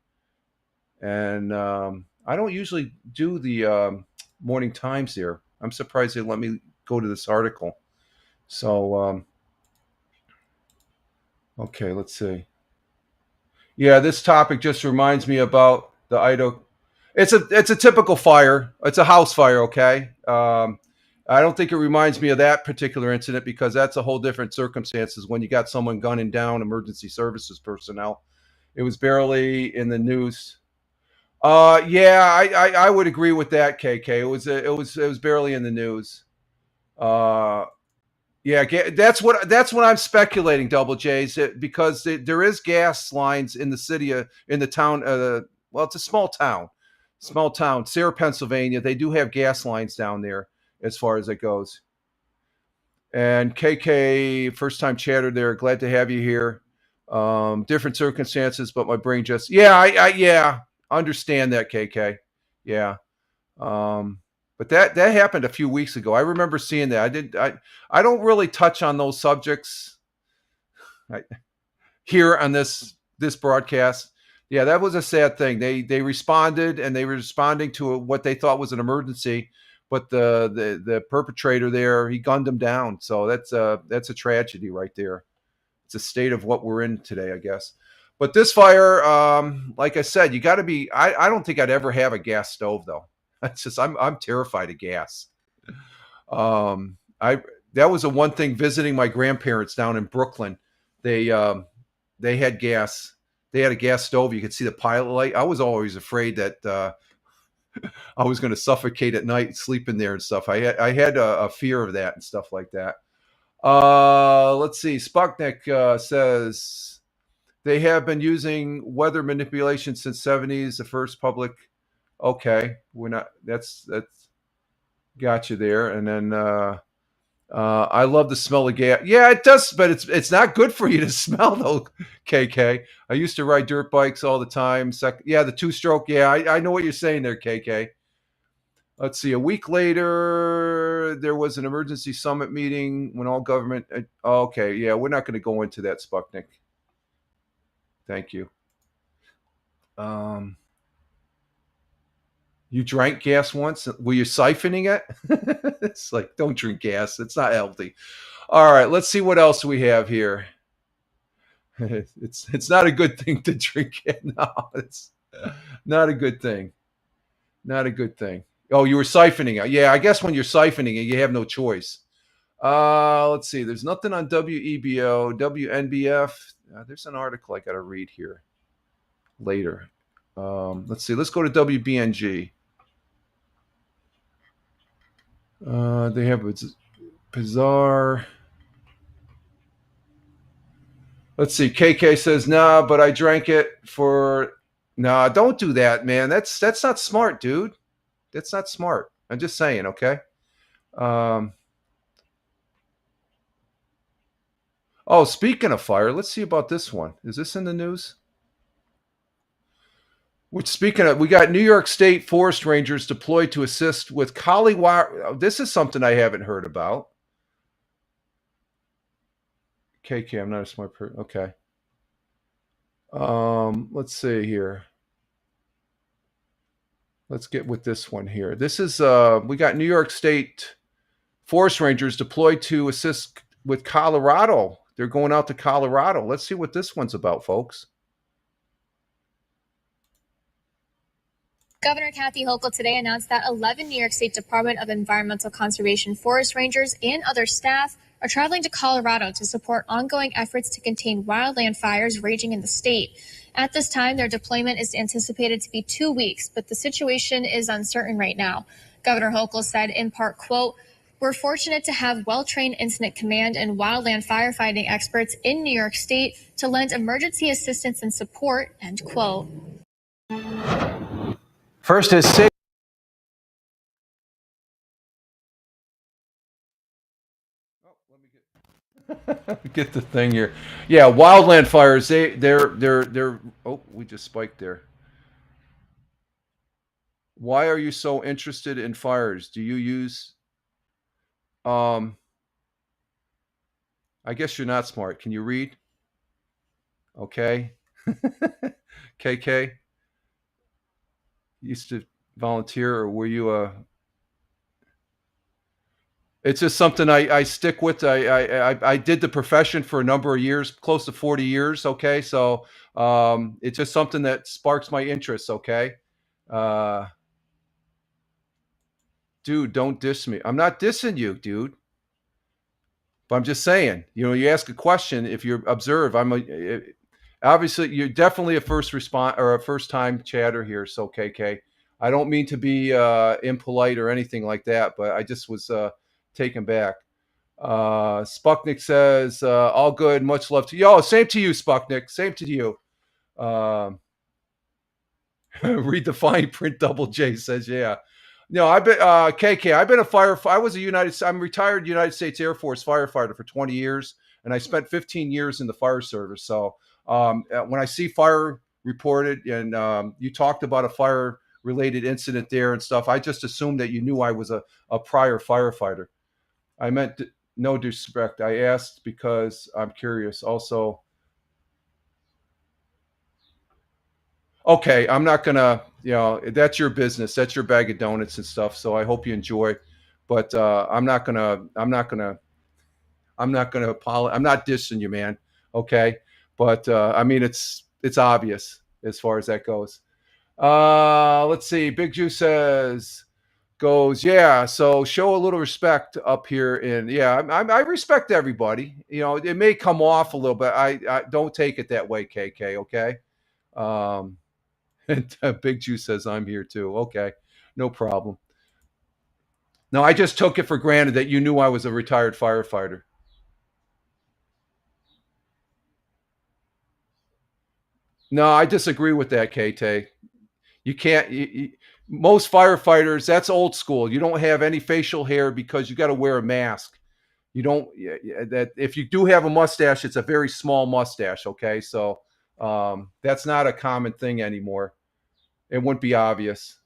and I don't usually do the morning times here. I'm surprised they let me go to this article. So okay, let's see. Yeah, this topic just reminds me about the Idaho. It's a typical fire. It's a house fire. Okay. I don't think it reminds me of that particular incident because that's a whole different circumstances when you got someone gunning down emergency services personnel. It was barely in the news. Yeah, I would agree with that, KK. It was barely in the news. Yeah, that's what I'm speculating, Double J's, because there is gas lines in the city, in the town. Well, it's a small town, Sayre, Pennsylvania. They do have gas lines down there as far as it goes. And KK, first time chatter there. Glad to have you here. Different circumstances, but my brain just, I understand that, KK. Yeah. But that happened a few weeks ago. I remember seeing that. I don't really touch on those subjects here on this broadcast. Yeah, that was a sad thing. They responded, and they were responding to what they thought was an emergency, but the perpetrator there, he gunned them down. So that's a tragedy right there. it's a state of what we're in today, I guess. But this fire, like I said, you got to be. I don't think I'd ever have a gas stove though. That's just I'm terrified of gas. That was the one thing visiting my grandparents down in Brooklyn. They had gas. They had a gas stove. You could see the pilot light. I was always afraid that I was going to suffocate at night sleeping there and stuff. I had a fear of that and stuff like that. Let's see. Sputnik says they have been using weather manipulation since 70s. The first public. Okay, we're not. That's got you there. And then I love the smell of gas. Yeah, it does, but it's not good for you to smell though. KK. I used to ride dirt bikes all the time. Yeah, the two-stroke. Yeah, I know what you're saying there, KK. Let's see. A week later, there was an emergency summit meeting when all government. Okay, yeah, we're not going to go into that, Sputnik. Thank you. You drank gas once? Were you siphoning it? It's like, don't drink gas. It's not healthy. All right, let's see what else we have here. It's not a good thing to drink it. No, it's not a good thing. Not a good thing. Oh, you were siphoning it. Yeah, I guess when you're siphoning it, you have no choice. Let's see. There's nothing on WEBO, WNBF. There's an article I got to read here later. Let's see. Let's go to WBNG. They have a bizarre. Let's see. KK says, nah, but I drank it for. Nah, don't do that, man. That's not smart, dude. That's not smart. I'm just saying, okay? Oh, speaking of fire, let's see about this one. Is this in the news? Which, speaking of, we got New York State forest rangers deployed to assist with collie wire. This is something I haven't heard about. KK, I'm not a smart person. Okay. Let's see here. Let's get with this one here. This is, we got New York State forest rangers deployed to assist with Colorado. They're going out to Colorado. Let's see what this one's about, folks. Governor Kathy Hochul today announced that 11 New York State Department of Environmental Conservation forest rangers and other staff are traveling to Colorado to support ongoing efforts to contain wildland fires raging in the state. At this time, their deployment is anticipated to be 2 weeks, but the situation is uncertain right now. Governor Hochul said in part, quote, "We're fortunate to have well-trained incident command and wildland firefighting experts in New York State to lend emergency assistance and support," end quote. First is safe. Get the thing here. Yeah, wildland fires. They're. Oh, we just spiked there. Why are you so interested in fires? Do you use? I guess you're not smart. Can you read? Okay. KK. Used to volunteer, or were you a? It's just something I stick with. I did the profession for a number of years, close to 40 years. Okay, so it's just something that sparks my interest. Okay, dude, don't diss me. I'm not dissing you, dude. But I'm just saying, you ask a question. If you observe, obviously you're definitely a first or a first time chatter here. So KK, I don't mean to be impolite or anything like that, but I just was taken back. Sputnik says, all good, much love to you. Oh, same to you, Sputnik. Same to you. Read the fine print. Double J says, yeah. No, I've been KK. I've been a firefighter. I'm retired United States Air Force firefighter for 20 years, and I spent 15 years in the fire service. So when I see fire reported, and you talked about a fire-related incident there and stuff, I just assumed that you knew I was a prior firefighter. I meant no disrespect. I asked because I'm curious. Also, okay, I'm not gonna, that's your business. That's your bag of donuts and stuff. So I hope you enjoy. But I'm not gonna apologize. I'm not dissing you, man. Okay, but I mean, it's obvious as far as that goes. Let's see. Big Juice goes, yeah. So show a little respect up here, and yeah, I respect everybody. You know, it may come off a little bit. I don't take it that way, KK. Okay. And Big Juice says I'm here too. Okay, no problem. No, I just took it for granted that you knew I was a retired firefighter. No, I disagree with that, KT. You can't. Most firefighters, that's old school. You don't have any facial hair because you got to wear a mask. You don't. That if you do have a mustache, it's a very small mustache. Okay, so that's not a common thing anymore. It wouldn't be obvious.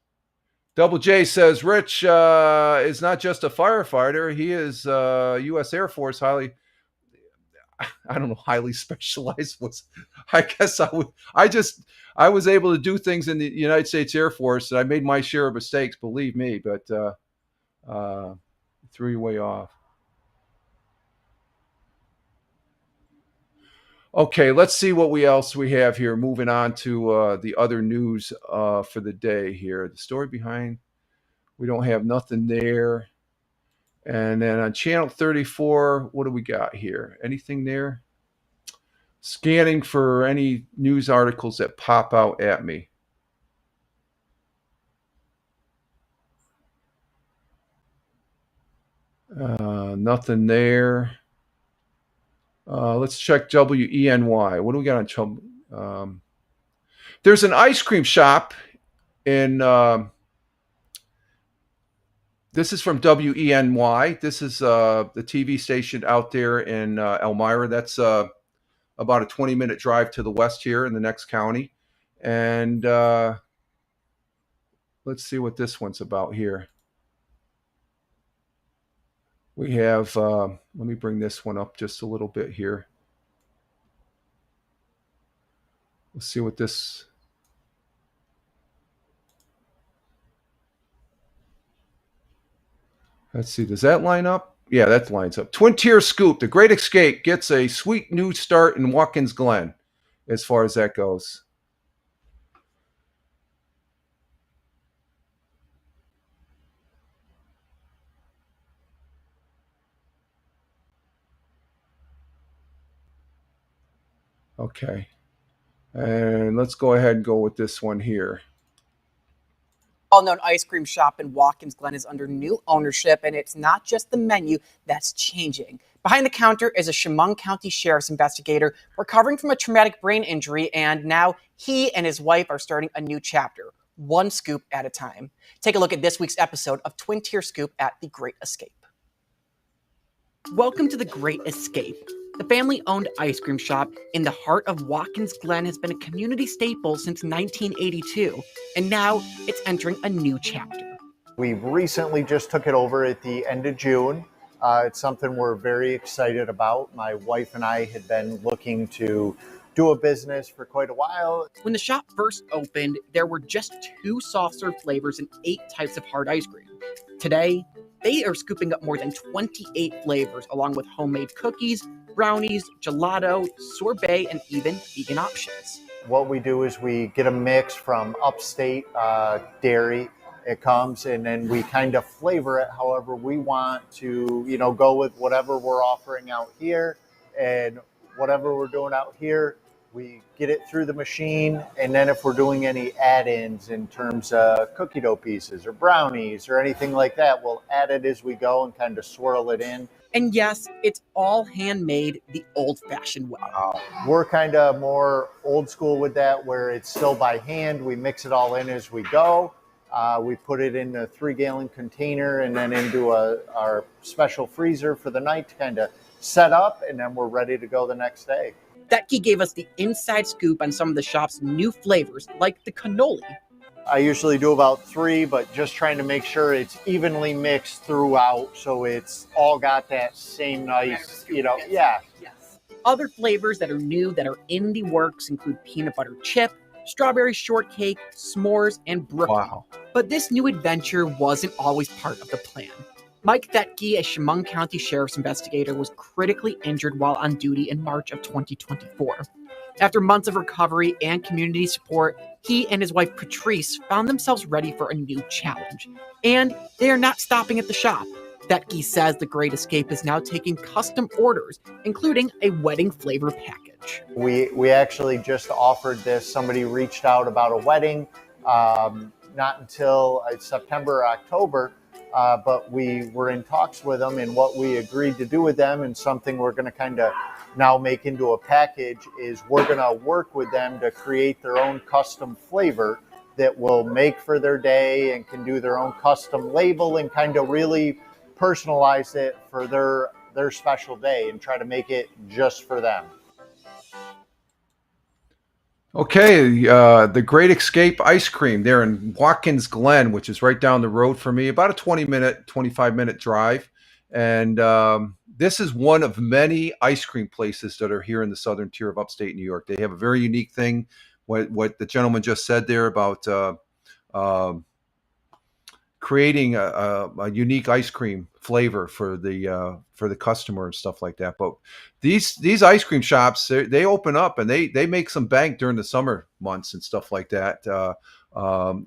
Double J says Rich is not just a firefighter; he is U.S. Air Force highly. I don't know, highly specialized. I guess I was able to do things in the United States Air Force, and I made my share of mistakes, believe me, but threw you way off. Okay, let's see what else we have here. Moving on to the other news for the day here. The story behind, we don't have nothing there. And then on channel 34, what do we got here? Anything there? Scanning for any news articles that pop out at me. Nothing there. Let's check WENY. What do we got on? There's an ice cream shop in... This is from WENY. This is the TV station out there in Elmira. That's about a 20-minute drive to the west here in the next county. And let's see what this one's about here. We have, let me bring this one up just a little bit here. Let's see what this... Let's see, does that line up? Yeah, that lines up. Twin Tier Scoop, The Great Escape gets a sweet new start in Watkins Glen, as far as that goes. Okay. And let's go ahead and go with this one here. Well-known ice cream shop in Watkins Glen is under new ownership, and it's not just the menu that's changing. Behind the counter is a Chemung County Sheriff's investigator recovering from a traumatic brain injury, and now he and his wife are starting a new chapter, one scoop at a time. Take a look at this week's episode of Twin Tier Scoop at The Great Escape. Welcome to The Great Escape. The family-owned ice cream shop in the heart of Watkins Glen has been a community staple since 1982, and now it's entering a new chapter. We recently just took it over at the end of June. It's something we're very excited about. My wife and I had been looking to do a business for quite a while. When the shop first opened, there were just 2 soft-serve flavors and 8 types of hard ice cream. Today, they are scooping up more than 28 flavors, along with homemade cookies, brownies, gelato, sorbet, and even vegan options. What we do is we get a mix from upstate dairy. It comes, and then we kind of flavor it however we want to, go with whatever we're offering out here, and whatever we're doing out here, we get it through the machine. And then if we're doing any add-ins in terms of cookie dough pieces or brownies or anything like that, we'll add it as we go and kind of swirl it in. And yes, it's all handmade the old-fashioned way. We're kind of more old school with that, where it's still by hand. We mix it all in as we go. We put it in a 3-gallon container and then into our special freezer for the night to kind of set up, and then we're ready to go the next day. Becky gave us the inside scoop on some of the shop's new flavors, like the cannoli. I usually do about 3, but just trying to make sure it's evenly mixed throughout, so it's all got that same nice, yeah. Yes. Other flavors that are new that are in the works include peanut butter chip, strawberry shortcake, s'mores, and brookie. Wow. But this new adventure wasn't always part of the plan. Mike Thetke, a Chemung County Sheriff's investigator, was critically injured while on duty in March of 2024. After months of recovery and community support, he and his wife Patrice found themselves ready for a new challenge. And they are not stopping at the shop. Thetke says the Great Escape is now taking custom orders, including a wedding flavor package. We actually just offered this. Somebody reached out about a wedding, not until September or October, but we were in talks with them, and what we agreed to do with them, and something we're going to kind of now make into a package, is we're going to work with them to create their own custom flavor that will make for their day and can do their own custom label and kind of really personalize it for their special day and try to make it just for them. Okay, the Great Escape Ice Cream there in Watkins Glen, which is right down the road for me, about a 25-minute drive. And this is one of many ice cream places that are here in the southern tier of upstate New York. They have a very unique thing, what the gentleman just said there about creating a unique ice cream flavor for the customer and stuff like that. But these ice cream shops, they open up and they make some bank during the summer months and stuff like that.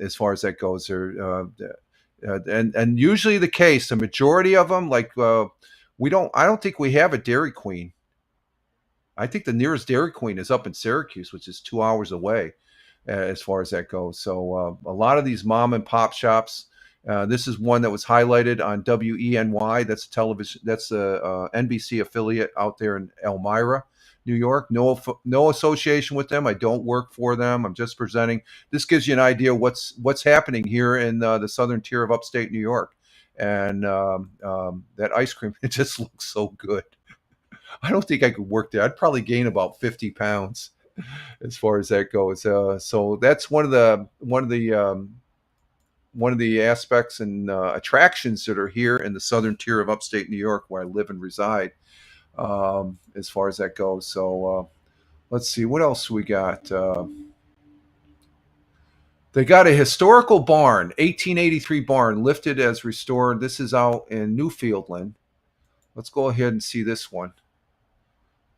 As far as that goes, and usually the case, the majority of them, like I don't think we have a Dairy Queen. I think the nearest Dairy Queen is up in Syracuse, which is 2 hours away, as far as that goes. So a lot of these mom and pop shops. This is one that was highlighted on WENY. That's television. That's a NBC affiliate out there in Elmira, New York. No association with them. I don't work for them. I'm just presenting. This gives you an idea what's happening here in the southern tier of upstate New York. And that ice cream, it just looks so good. I don't think I could work there. I'd probably gain about 50 pounds as far as that goes. So that's one of the aspects and attractions that are here in the southern tier of upstate New York, where I live and reside, as far as that goes. So let's see, what else we got? They got a historical barn, 1883 barn, lifted as restored. This is out in Newfieldland. Let's go ahead and see this one.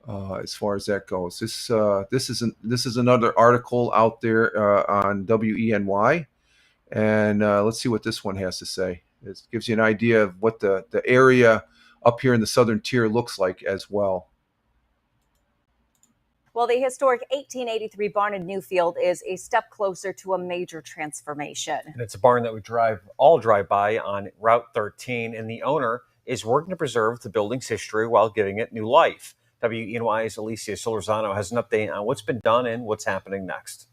As far as that goes, this is another article out there on WENY. And let's see what this one has to say. It gives you an idea of what the area up here in the southern tier looks like as well. Well, the historic 1883 barn in Newfield is a step closer to a major transformation. And it's a barn that we all drive by on Route 13, and the owner is working to preserve the building's history while giving it new life. WENY's Alicia Solorzano has an update on what's been done and what's happening next.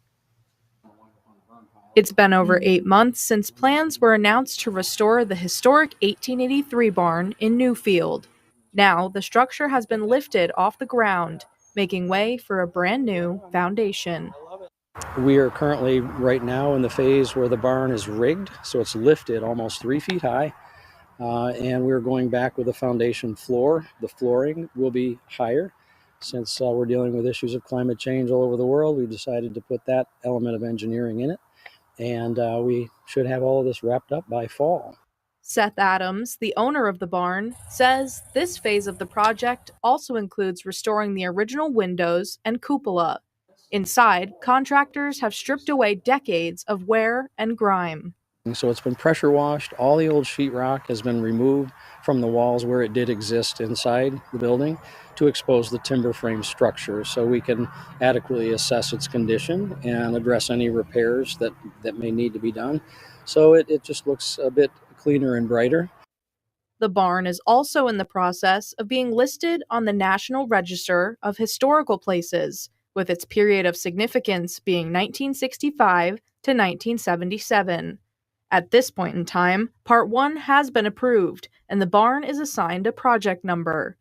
It's been over 8 months since plans were announced to restore the historic 1883 barn in Newfield. Now, the structure has been lifted off the ground, making way for a brand new foundation. We are currently right now in the phase where the barn is rigged, so it's lifted almost 3 feet high, and we're going back with the foundation floor. The flooring will be higher. Since we're dealing with issues of climate change all over the world, we decided to put that element of engineering in it. And we should have all of this wrapped up by fall. Seth Adams, the owner of the barn, says this phase of the project also includes restoring the original windows and cupola. Inside, contractors have stripped away decades of wear and grime. So it's been pressure washed. All the old sheetrock has been removed from the walls where it did exist inside the building to expose the timber frame structure so we can adequately assess its condition and address any repairs that may need to be done. So it just looks a bit cleaner and brighter. The barn is also in the process of being listed on the National Register of Historical Places, with its period of significance being 1965 to 1977. At this point in time, Part 1 has been approved, and the barn is assigned a project number.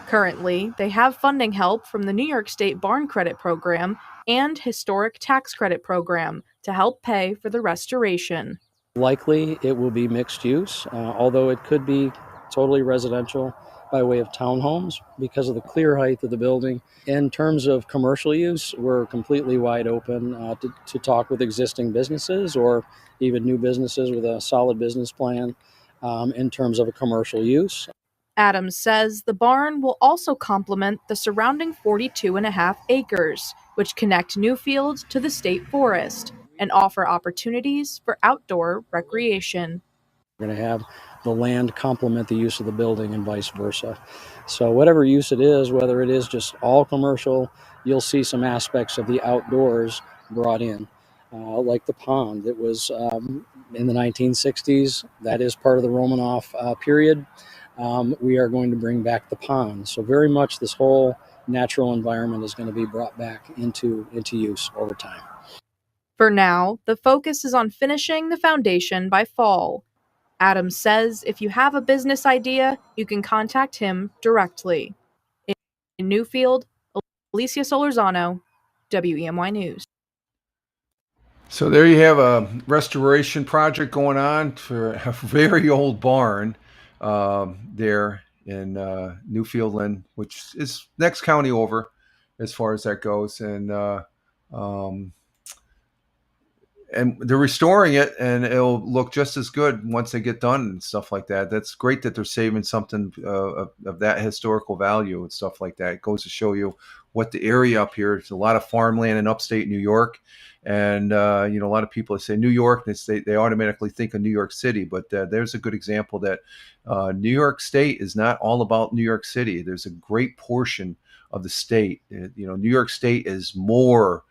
Currently, they have funding help from the New York State Barn Credit Program and Historic Tax Credit Program to help pay for the restoration. Likely, it will be mixed use, although it could be totally residential by way of townhomes because of the clear height of the building. In terms of commercial use, we're completely wide open to talk with existing businesses or even new businesses with a solid business plan in terms of a commercial use. Adams says the barn will also complement the surrounding 42.5 acres, which connect Newfield to the state forest and offer opportunities for outdoor recreation. We're going to have the land complement the use of the building and vice versa. So whatever use it is, whether it is just all commercial, you'll see some aspects of the outdoors brought in, like the pond that was in the 1960s. That is part of the Romanoff period. We are going to bring back the pond. So very much this whole natural environment is going to be brought back into use over time. For now, the focus is on finishing the foundation by fall. Adams says if you have a business idea, you can contact him directly. In Newfield, Alicia Solorzano, WEMY News. So there you have a restoration project going on for a very old barn there in Newfield, which is next county over as far as that goes. And they're restoring it, and it'll look just as good once they get done and stuff like that. That's great that they're saving something of that historical value and stuff like that. It goes to show you what the area up here. There's a lot of farmland in upstate New York, and a lot of people say New York, they automatically think of New York City. But there's a good example that New York State is not all about New York City. There's a great portion of the state. New York State is more.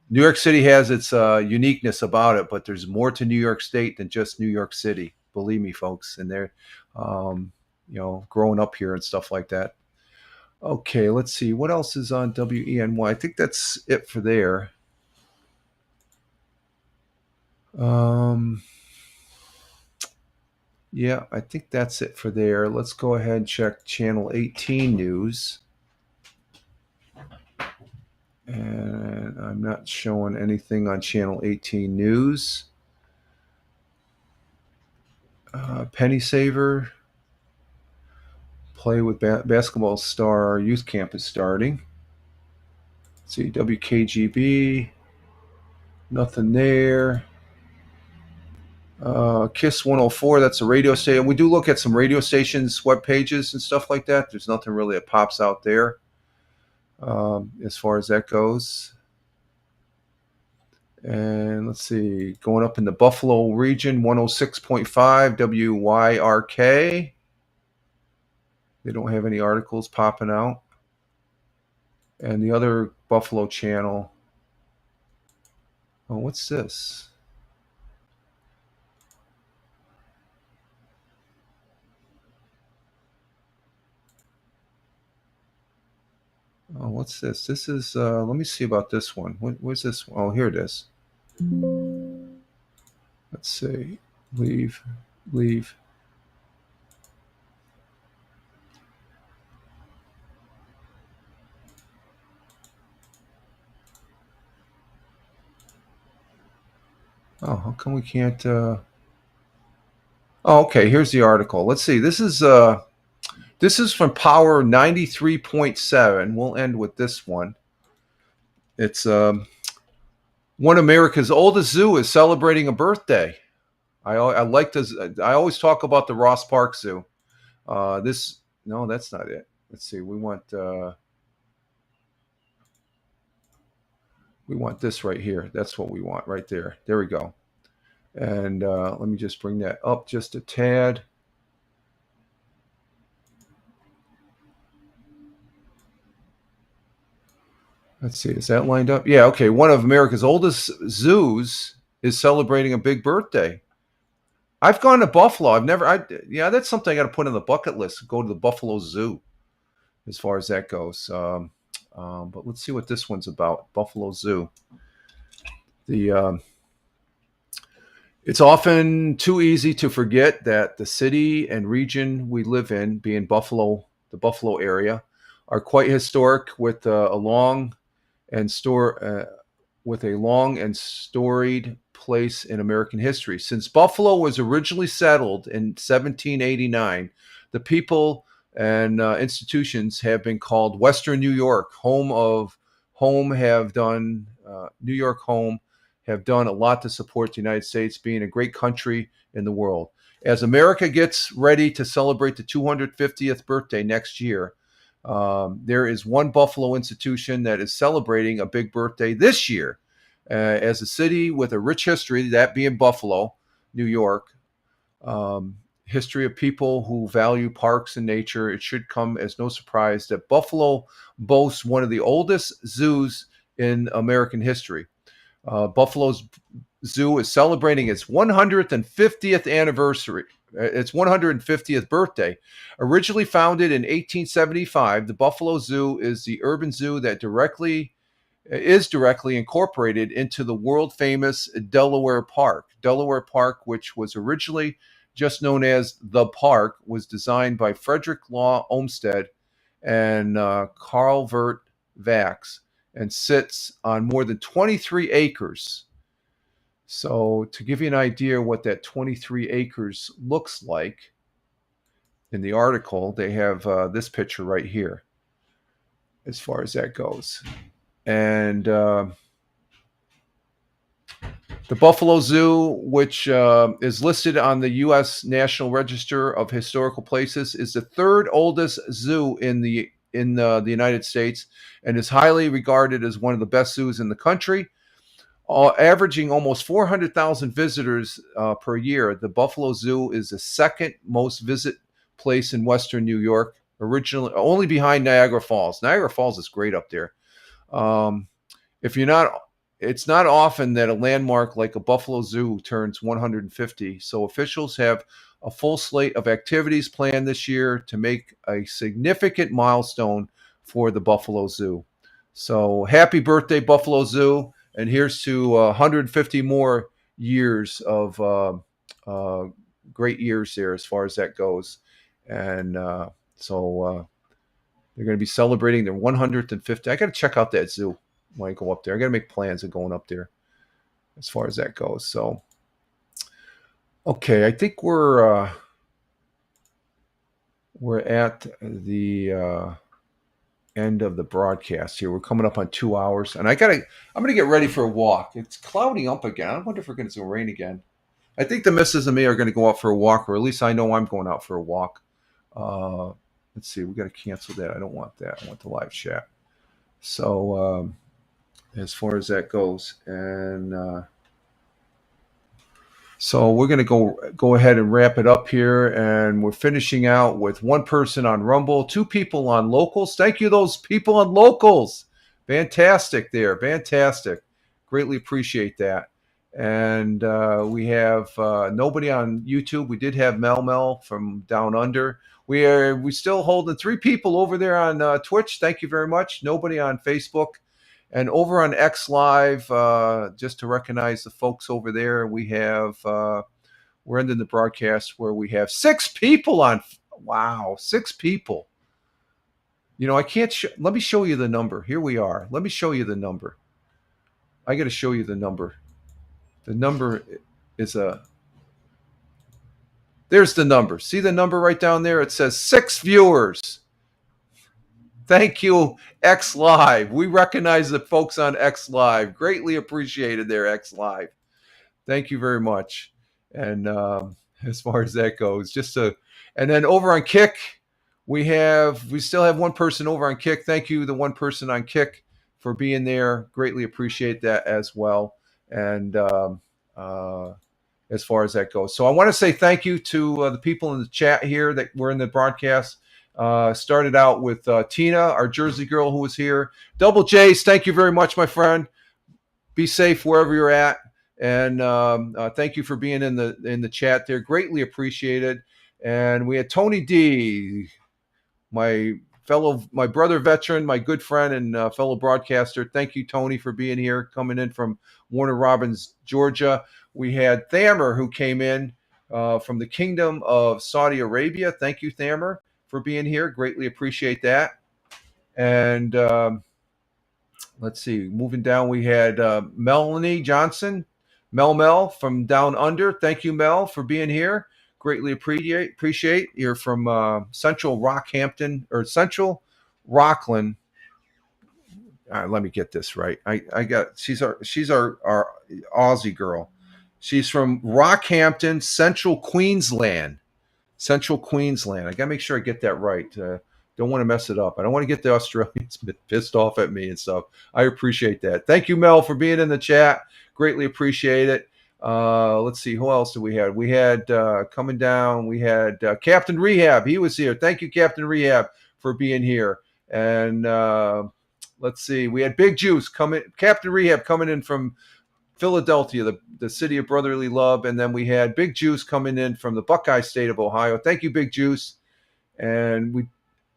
New York City has its uniqueness about it, but there's more to New York State than just New York City. Believe me, folks. And they're, growing up here and stuff like that. Okay, let's see. What else is on WENY? I think that's it for there. Yeah, I think that's it for there. Let's go ahead and check Channel 18 news. And I'm not showing anything on Channel 18 News. Penny Saver. Play with Basketball Star Youth Camp is starting. Let's see, WKGB. Nothing there. KISS 104, that's a radio station. We do look at some radio stations, web pages and stuff like that. There's nothing really that pops out there. As far as that goes. And let's see, going up in the Buffalo region, 106.5 WYRK. They don't have any articles popping out. And the other Buffalo channel. Oh, what's this? Oh, what's this? This is, let me see about this one. Where's this? Oh, here it is. Let's see. Leave. Oh, how come we can't, Oh, okay, here's the article. Let's see. This is from Power 93.7. We'll end with this one. It's one America's oldest zoo is celebrating a birthday. I always talk about the Ross Park Zoo. No, that's not it. Let's see. We want this right here. That's what we want right there. There we go. And let me just bring that up just a tad. Let's see, is that lined up? Yeah, okay. One of America's oldest zoos is celebrating a big birthday. I've gone to Buffalo. That's something I got to put on the bucket list. Go to the Buffalo Zoo, as far as that goes. But let's see what this one's about. Buffalo Zoo. It's often too easy to forget that the city and region we live in, being Buffalo, the Buffalo area, are quite historic with a long and storied place in American history. Since Buffalo was originally settled in 1789, the people and institutions have been called Western New York. New York Home have done a lot to support the United States being a great country in the world. as America gets ready to celebrate the 250th birthday next year, there is one Buffalo institution that is celebrating a big birthday this year. As a city with a rich history, that being Buffalo, New York, history of people who value parks and nature, it should come as no surprise that Buffalo boasts one of the oldest zoos in American history. Buffalo's Zoo is celebrating its 150th anniversary, its 150th birthday. Originally founded in 1875, the Buffalo Zoo is the urban zoo that is directly incorporated into the world-famous Delaware Park. Delaware Park, which was originally just known as The Park, was designed by Frederick Law Olmsted and Carl Vert Vax, and sits on more than 23 acres. So to give you an idea what that 23 acres looks like, in the article, they have this picture right here as far as that goes. And the Buffalo Zoo, which is listed on the U.S. National Register of Historical Places, is the third oldest zoo in the United States and is highly regarded as one of the best zoos in the country. Averaging almost 400,000 visitors per year, the Buffalo Zoo is the second most visit place in Western New York, originally only behind Niagara Falls. Niagara Falls is great up there. It's not often that a landmark like a Buffalo Zoo turns 150, so officials have a full slate of activities planned this year to make a significant milestone for the Buffalo Zoo. So happy birthday, Buffalo Zoo, and here's to 150 more years of great years there as far as that goes. And so they're going to be celebrating their 150th. I got to check out that zoo when I go up there. I got to make plans of going up there as far as that goes. So, okay, I think we're at the end of the broadcast here. We're coming up on 2 hours, and I'm going to get ready for a walk. It's clouding up again. I wonder if we're going to rain again. I think the missus and me are going to go out for a walk, or at least I know I'm going out for a walk. Let's see. We got to cancel that. I don't want that. I want the live chat. So as far as that goes, and so we're going to go ahead and wrap it up here, and we're finishing out with one person on Rumble, 2 people on Locals. Thank you, those people on Locals. Fantastic there. Fantastic. Greatly appreciate that. And we have nobody on YouTube. We did have Mel from Down Under. We still holding 3 people over there on Twitch. Thank you very much. Nobody on Facebook. And over on X Live, just to recognize the folks over there, we have, we're ending the broadcast where we have 6 people on. Wow, 6 people. You know, I can't, let me show you the number. Here we are. Let me show you the number. I got to show you the number. The number is there's the number. See the number right down there? It says 6 viewers. Thank you, X Live. We recognize the folks on X Live. Greatly appreciated there, X Live. Thank you very much. And as far as that goes, and then over on Kick, we still have one person over on Kick. Thank you, the one person on Kick, for being there. Greatly appreciate that as well. And as far as that goes, so I want to say thank you to the people in the chat here that were in the broadcast. Started out with Tina, our Jersey girl who was here. Double J's, thank you very much, my friend. Be safe wherever you're at, and thank you for being in the chat there. Greatly appreciated. And we had Tony D, my brother veteran, my good friend and fellow broadcaster. Thank you, Tony, for being here, coming in from Warner Robins, Georgia. We had Thamer, who came in from the Kingdom of Saudi Arabia. Thank you, Thamer, for being here. Greatly appreciate that. And let's see, moving down, we had Melanie Johnson, Mel from Down Under. Thank you, Mel, for being here. Greatly appreciate. You're from Central Rockhampton, or Central Rockland. Let me get this right. She's our Aussie girl. She's from Rockhampton, Central Queensland. Central Queensland. I got to make sure I get that right. Don't want to mess it up. I don't want to get the Australians pissed off at me and stuff. I appreciate that. Thank you, Mel, for being in the chat. Greatly appreciate it. Let's see. Who else do we have? We had coming down. We had Captain Rehab. He was here. Thank you, Captain Rehab, for being here. And let's see. We had Big Juice coming. Captain Rehab coming in from Philadelphia, the city of brotherly love. And then we had Big Juice coming in from the Buckeye State of Ohio. Thank you, Big Juice. And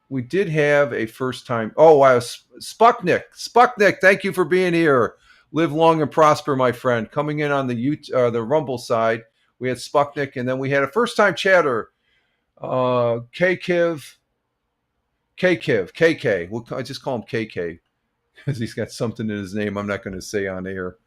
we did have a first time. Oh, wow. Spucknick. Spucknick, thank you for being here. Live long and prosper, my friend. Coming in on the Rumble side, we had Spucknick. And then we had a first time chatter, KK. We'll, I just call him KK because he's got something in his name I'm not going to say on air.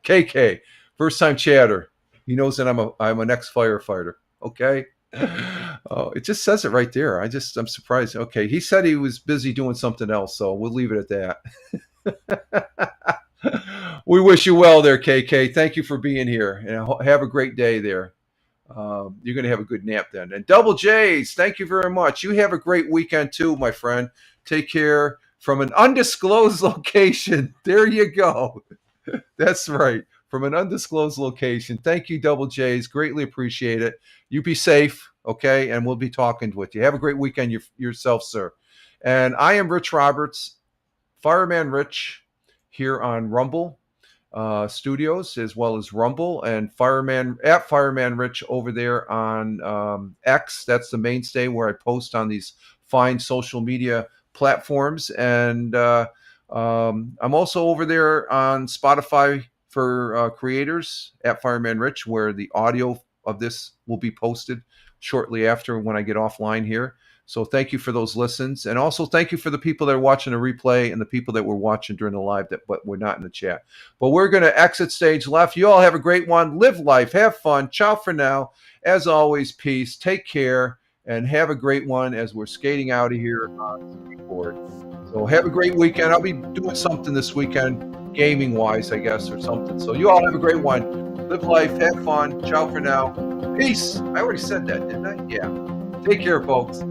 KK, first time chatter. He knows that I'm an ex-firefighter. Okay. It just says it right there. I'm surprised. Okay. He said he was busy doing something else, so we'll leave it at that. We wish you well there, KK. Thank you for being here, and have a great day there. You're going to have a good nap then. And Double J's, thank you very much. You have a great weekend too, my friend. Take care from an undisclosed location. There you go. That's right. From an undisclosed location. Thank you, Double J's. Greatly appreciate it. You be safe, okay? And we'll be talking with you. Have a great weekend yourself, sir. And I am Rich Roberts, Fireman Rich, here on Rumble Studios, as well as Rumble, and Fireman Rich over there on X. That's the mainstay where I post on these fine social media platforms. And I'm also over there on Spotify for creators at Fireman Rich, where the audio of this will be posted shortly after when I get offline here. So thank you for those listens. And also thank you for the people that are watching the replay and the people that were watching during the live but we're not in the chat. But we're going to exit stage left. You all have a great one. Live life. Have fun. Ciao for now. As always, peace. Take care. And have a great one as we're skating out of here on the skateboard. So have a great weekend. I'll be doing something this weekend, gaming-wise, I guess, or something. So you all have a great one. Live life. Have fun. Ciao for now. Peace. I already said that, didn't I? Yeah. Take care, folks.